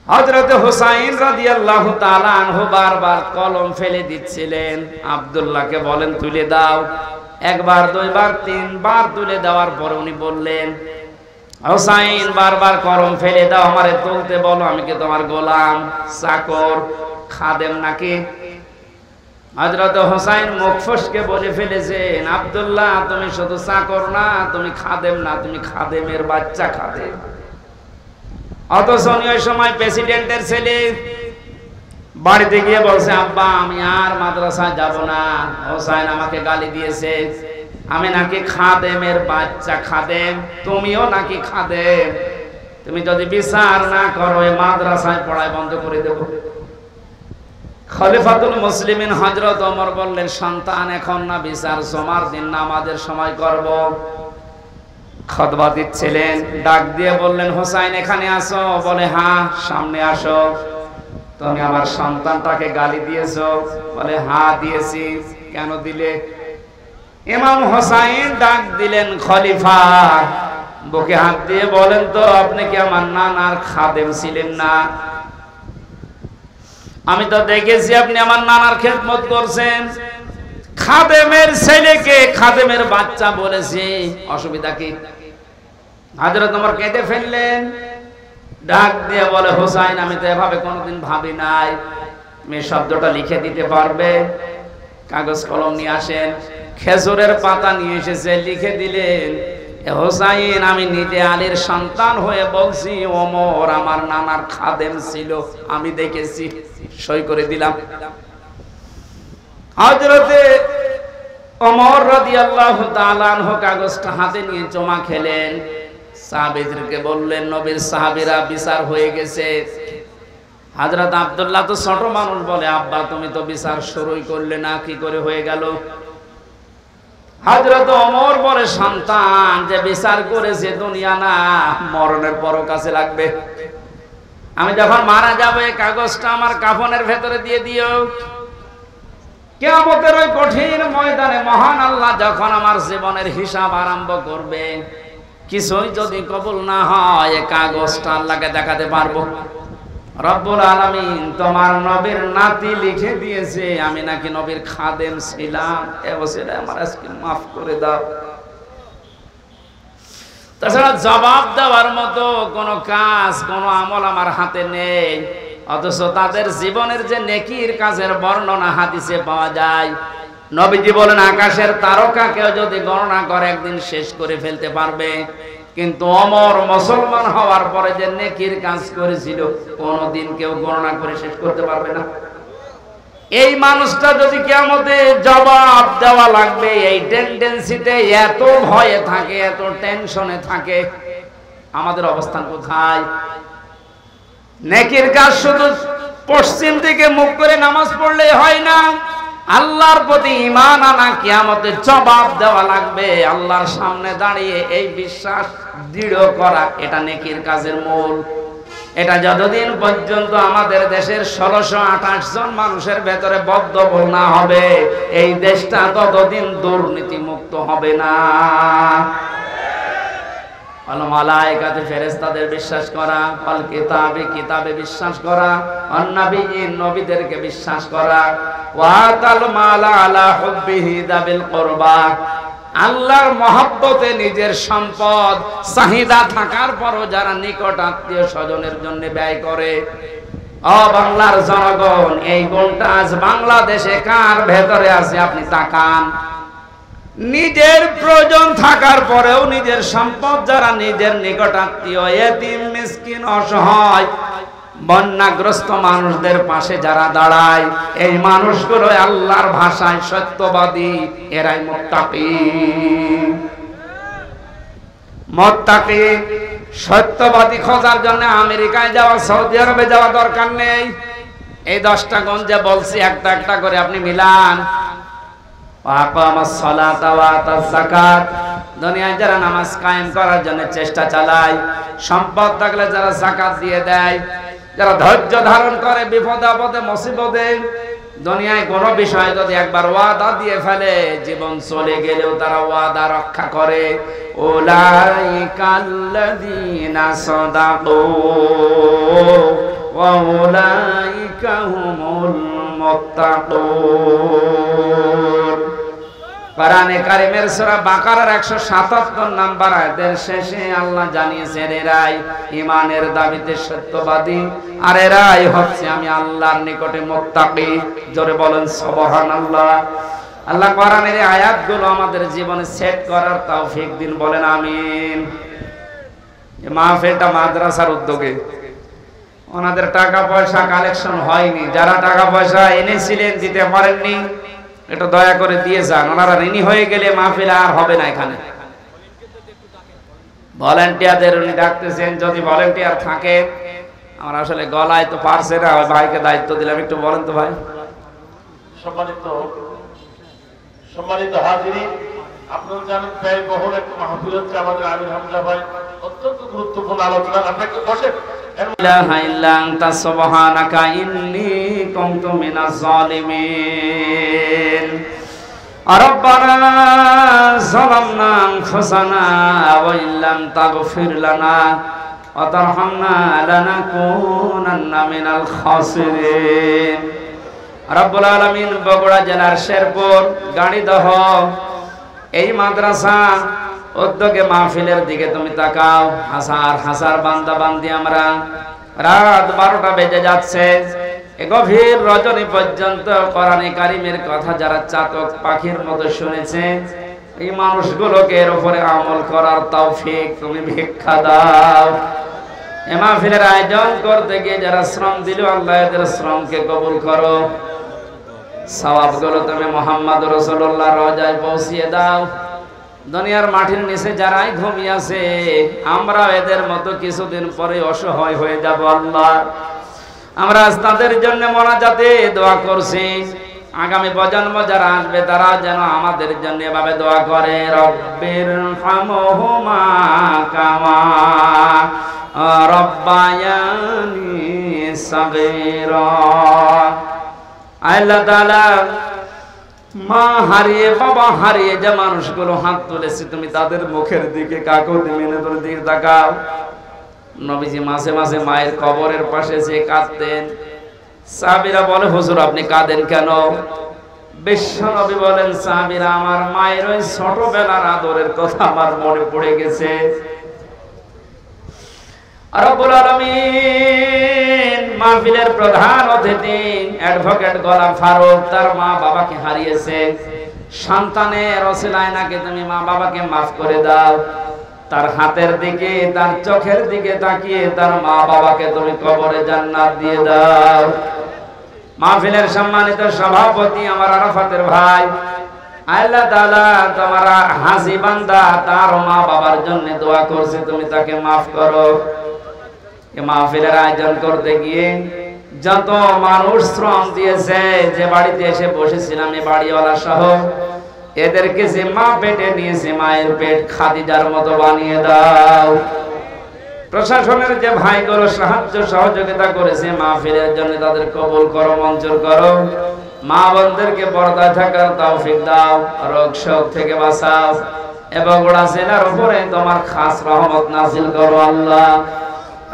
A: হযরতে হুসাইন রাদিয়াল্লাহু তাআলা আনহু বারবার কলম ফেলে দিচ্ছিলেন। আব্দুল্লাহকে বলেন তুলে দাও। একবার, দুইবার, তিনবার তুলে দেওয়ার পর উনি বললেন, হুসাইন বারবার কলম ফেলে দাও, আমারে তুলতে বলো, আমি কি তোমার গোলাম, চাকর, খাদেম নাকি? হযরত হুসাইন মুখ ফসকে বলে ফেলেছেন, আব্দুল্লাহ তুমি শুধু চাকর না, তুমি খাদেম না, তুমি খাদেমের বাচ্চা খাদেম। অথচ ওই সময় প্রেসিডেন্টের ছেলে বাড়িতে গিয়ে বলছে, আব্বা আমি আর মাদ্রাসায় যাব না, হুসাইন আমাকে গালি দিয়েছে, আমি নাকি খাদেমের বাচ্চা খাদেম, তুমিও নাকি খাদেম, তুমি যদি বিচার না করো এই মাদ্রাসায় পড়াই বন্ধ করে দেব। খলিফাতুল মুসলিমিন হযরত ওমর বললেন, সন্তান এখন না, বিচার জুমার দিন নামাজের সময় করব। খুতবা দিচ্ছিলেন, ডাক দিয়ে বললেন, হুসাইন এখানে আসো। বলে হ্যাঁ, সামনে আসো। তুমি আমার সন্তানটাকে গালি দিয়েছো? বলে হ্যাঁ দিয়েছি। কেন দিলে? ইমাম হুসাইন ডাক দিলেন, খলিফা বুকে হাত দিয়ে বলেন তো, আপনি কি আমার নানার খাদেম ছিলেন না? আমি তো দেখেছি আপনি আমার নানার খেদমত করছেন। খাদেমের ছেলেকে খাদেমের বাচ্চা বলেছি, অসুবিধা কি? হযরত ওমর কেঁদে ফেললেন। ডাক দিয়ে বলে, হুসাইন আমি তো এভাবে কোনোদিন ভাবি নাই, মেয়ে শব্দটা লিখে দিতে পারবে? কাগজ কলম নিয়ে আসেন। খেজুরের পাতা নিয়ে এসেছে, লিখে দিলেন, হুসাইন আমি নিজে আলীর সন্তান হয়ে বলছি, ওমর আমার নানার খাদেম ছিল, আমি দেখেছি। সই করে দিলাম। হযরতে ওমর রাদিয়াল্লাহু তাআলা আনহু কাগজটা হাতে নিয়ে জমা খেলেন। সাহাবীদেরকে বললেন, নবীর সাহাবীরা বিচার হয়ে গেছে। হযরত আব্দুল্লাহ তো ছোট মানুষ, বলে আব্বা তুমি তো বিচার শুরুই করলে না, কি করে হয়ে গেল? হযরত ওমর বলে, সন্তান যে বিচার করেছে দুনিয়া না, মরণের পরও কাছে লাগবে। আমি যখন মারা যাব এই কাগজটা আমার কাফনের ভেতরে দিয়ে দিও। কিয়ামতের ওই কঠিন ময়দানে মহান আল্লাহ যখন আমার জীবনের হিসাব আরম্ভ করবে, কিছুই যদি কবুল না হয় এই কাগজটা আল্লাহকে দেখাতে পারবো। রব্বুল আলামিন তোমার নবীর নাতি লিখে দিয়েছে আমি নাকি নবীর খাদেম ছিলাম, এ বছরে আমার আজকে মাফ করে দাও। তাছাড়া জবাব দেওয়ার মতো কোনো কাজ, কোনো আমল আমার হাতে নেই। অথচ তাদের জীবনের যে নেকির কাজের বর্ণনা হাদিসে পাওয়া যায়। নবীজি বলেন, আকাশের তারকাকেও যদি গণনা করে একদিন শেষ করে ফেলতে পারবে, কিন্তু ওমর মুসলমান হওয়ার পরে যে নেকির কাজ করেছিল কোনদিন কেউ গণনা করে শেষ করতে পারবে না। এই মানুষটা যদি কিয়ামতে জবাব দেওয়া লাগবে, এই টেন্ডেন্সিতে এত ভয়ে থাকে, এত টেনশনে থাকে, আমাদের অবস্থান কোথায়? নেকির কাজ শুধু পশ্চিম দিকে মুখ করে নামাজ পড়লে হয় না, আল্লাহর প্রতি ঈমান আনা, কিয়ামতে জবাব দেওয়া লাগবে আল্লাহর সামনে দাঁড়িয়ে, এই বিশ্বাস দৃঢ় করা, এটা নেকির কাজের মূল। এটা যতদিন পর্যন্ত আমাদের দেশের 1628 জন মানুষের ভেতরে বদ্ধবল না হবে, এই দেশটা ততদিন দুর্নীতি মুক্ত হবে না। মালায়েকাতে ফেরেশতাদের বিশ্বাস করা, আল কিতাবে কিতাবে বিশ্বাস করা, অন্নাবিয়িন নবীদেরকে বিশ্বাস করা, ওয়াতাল মালা আলা হুব্বিহি দাবিল কুরবা, আল্লাহর মহব্বতে নিজের সম্পদ চাহিদা থাকার পরও যারা নিকট আত্মীয় স্বজনের জন্য ব্যয় করে। ও বাংলার জনগণ, এই গুণটা আজ বাংলাদেশে কার ভেতরে আছে আপনি তাকান। নিজের প্রয়োজন থাকার পরেও নিজের সম্পদ যারা নিজের নিকট আত্মীয় এতিম মিসকিন অসহায় বন্যাগ্রস্ত মানুষদের পাশে যারা দাঁড়ায় এই মানুষগুলো আল্লাহর ভাষায় সত্যবাদী, এরাই মুত্তাকি। মুত্তাকি সত্যবাদী খোঁজার জন্য আমেরিকায় যাওয়া, সৌদি আরবে যাওয়া দরকার নেই। এই 10টা গুণ যে বলছি একটা একটা করে আপনি মিলান। দুনিয়ায় যারা নামাজ কায়েম করার জন্য চেষ্টা চালায়, সম্পদ থাকলে যারা যাকাত দিয়ে দেয়, যারা ধৈর্য ধারণ করে বিপদে আপদে মুসিবতে, দুনিয়ায় কোন বিষয় যদি একবার ওয়াদা দিয়ে ফেলে জীবন চলে গেলেও তারা ওয়াদা রক্ষা করে। উলাইকাল্লাযীনা সাদাকু ওয়া উলাইকা হুমুল মুত্তাকুন। কোরআনে কারীমের সূরা বাকারার 177 নম্বর আয়াতের শেষে আল্লাহ জানিয়েছেন এরাই ঈমানের দাবিতে সত্যবাদী, আর এরাই হচ্ছে আমি আল্লাহর নিকটে মুত্তাকি। জোরে বলেন সুবহানাল্লাহ। আল্লাহ কোরআনের এই আয়াতগুলো আমাদের জীবনে সেট করার তৌফিক দিন, বলেন আমিন। এই মাহফিলটা মাদ্রাসার উদ্যোগে, ওনাদের টাকা পয়সা কালেকশন হয়নি, যারা টাকা পয়সা এনেছিলেন দিতে পারেননি এটা দয়া করে দিয়ে যান। ওনারা ঋণী হয়ে গেলে মাহফিল আর হবে না। এখানে ভলান্টিয়ারদের উনি ডাকতেছেন, যদি ভলান্টিয়ার থাকে। আমার আসলে গলায় তো পারছে না, ওই ভাইকে দায়িত্ব দিলাম, একটু বলেন তো ভাই।
C: সম্মানিত হাজিরিন, আপনারা জানেন ব্যয়বহুল একটা মাহফিল হচ্ছে আমাদের আমির হামজা ভাই অত্যন্ত গুরুত্বপূর্ণ আলোচনা। আপনাকে বসে
A: ইলাহা ইল্লা আনতা সুবহানাকা ইন্নী কুনতু মিনাজ জালিমিন। রব্বানা যালামনা আনফুসানা ওয়া ইল্লাম তাগফির লানা ওয়া তারহামনা লানাকুনান্না মিনাল খাসিরিন। রব্বুল আলামিন বগুড়া জেলার শেরপুর গাড়িদহ এই মাদ্রাসা উদ্যোগে মাহফিলের দিকে তুমি তাকাও। হাজার হাজার বান্দা বান্দি আমরা, রাত 12টা বেজে যাচ্ছে, এ গভীর রজনী পর্যন্ত কোরআনে কারীমের কথা যারা চাতক পাখির মতো শুনেছে, এই মানুষগুলোকে এর উপরে আমল করার তৌফিক তুমি ভিক্ষা দাও। এ মাহফিলের আয়োজন করতে গিয়ে যারা শ্রম দিল, আল্লাহ এদের শ্রমকে কবুল করো। সওয়াবগুলো তুমি মুহাম্মদ রাসূলুল্লাহর রওজায় পৌঁছিয়ে দাও। দুনিয়ার মাটির নিচে যারাই ঘুমিয়ে আছে, আমরা এদের মতো কিছুদিন পরে অসহায় হয়ে যাব আল্লাহ। আমরা তাদের জন্য মোনাজাতে দোয়া করছি, আগামী প্রজন্ম যারা আসবে তারা যেন আমাদের জন্য এভাবে দোয়া করে, রব্বির হামহুমা কামা রব্বায়ানি সাগীরা। আল্লাহ তাআলা মা হারিয়ে বাবা হারিয়ে যে মানুষগুলো হাত তুলেছে, তুমি তাদের মুখের দিকে কাকুতি মিনতির দিকে তাকাও। নবীজি মাঝে মাঝে মায়ের কবরের পাশে যে কাঁদতেন, সাহাবীরা বলে হুজুর আপনি কাঁদেন কেন? বিশ্ব নবী বলেন সাহাবীরা আমার মায়ের ওই ছোটবেলার আদরের কথা আমার মনে পড়ে গেছে। রব্বুল আলামিন মাহফিলের প্রধান অতিথি অ্যাডভোকেট গোলাম ফারুক তার মা বাবাকে হারিয়েছে, সন্তানের ওসিলায় নাকি তুমি মা বাবাকে মাফ করে দাও। তার হাতের দিকে তার চোখের দিকে তাকিয়ে তার মা বাবাকে তুমি কবরে জান্নাত দিয়ে দাও। মাহফিলের সম্মানিত সভাপতি আমার আরাফাতের ভাই, আল্লাহ তাআলা তোমার হাজি বান্দা তার মা বাবার জন্য দোয়া করছে, তুমি তাকে মাফ করো। এই মাহফিলের আয়োজন করতে গিয়ে যত মানুষ শ্রম দিয়েছে, যে বাড়িতে এসে বসেছিলাম এই বাড়িওয়ালা সহ, এদেরকে যে মা পেটে নিয়েছে মায়ের পেট খাদিজার মতো বানিয়ে দাও। প্রশাসনের যে ভাইগুলো সাহায্য সহযোগিতা করেছে মাহফিলের জন্য, তাদের কবুল করো, মঞ্জুর করো। মা বোনদেরকে পর্দায় থাকার তৌফিক দাও, রোগ শোক থেকে বাঁচাও, এবং ওরা জেলার উপরে তোমার খাস রহমত নাযিল করো আল্লাহ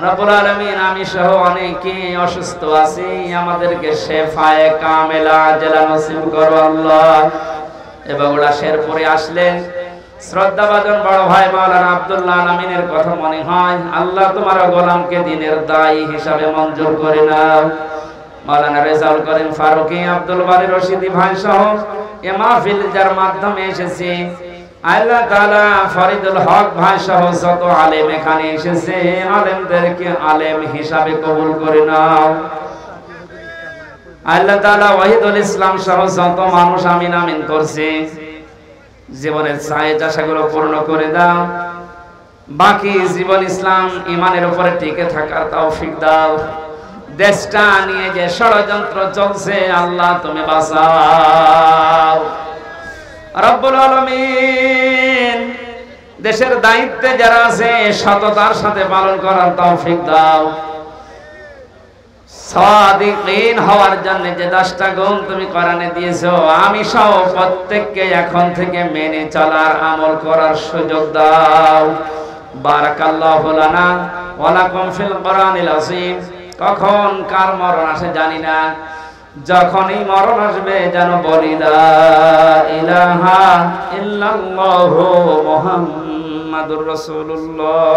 A: রাব্বুল আলামিন। আমি সহ অনেকে অসুস্থ আছি, আমাদেরকে শেফায়ে কামেলা জেলা নসিব করো আল্লাহ। এবং ওরা শেরপুরে আসলেন, শ্রদ্ধাভাজন বড় ভাই মাওলানা আব্দুল্লাহ আমিনের কথা মনে হয়, আল্লাহ তোমার গোলামকে দিনের দায়ী হিসাবে মঞ্জুর করে নাও। মাওলানা রেজাউল করিম ফারুকী, আব্দুল বারী রশিদি ভাই সহ এ মাহফিল যার মাধ্যমে এসেছি, আল্লাহ তাআলা ফরিদুল হক ভাই সহ যত আলেম এখানে এসেছে আলেমদেরকে আলেম হিসাবে কবুল করে নাও। আল্লাহ তাআলা ওয়াহিদুল ইসলাম সহ যত মানুষ আমিন আমিন করছে জীবনের চাহিদা সেগুলো পূর্ণ করে দাও। বাকি জীবন ইসলাম ইমানের উপরে টিকে থাকার তৌফিক দাও। দেশটা নিয়ে যে ষড়যন্ত্র চলছে আল্লাহ তুমি বাঁচাও রব্বুল আলামিন। দেশের দায়িত্বে যারা আছে সততার সাথে পালন করার তৌফিক দাও। সাদিকিন হওয়ার জন্য যে 10টা গুণ তুমি কোরআনে দিয়েছো আমি সহ প্রত্যেককে এখন থেকে মেনে চলার আমল করার সুযোগ দাও। বারাকাল্লাহু লানা ওয়া লাকুম ফিল কোরআনিল আযীম। কখন কার মরণ আসে জানি না, যখনই মরণ আসবে যেন বলি লা ইলাহা ইল্লাল্লাহু মুহাম্মাদুর রাসূলুল্লাহ।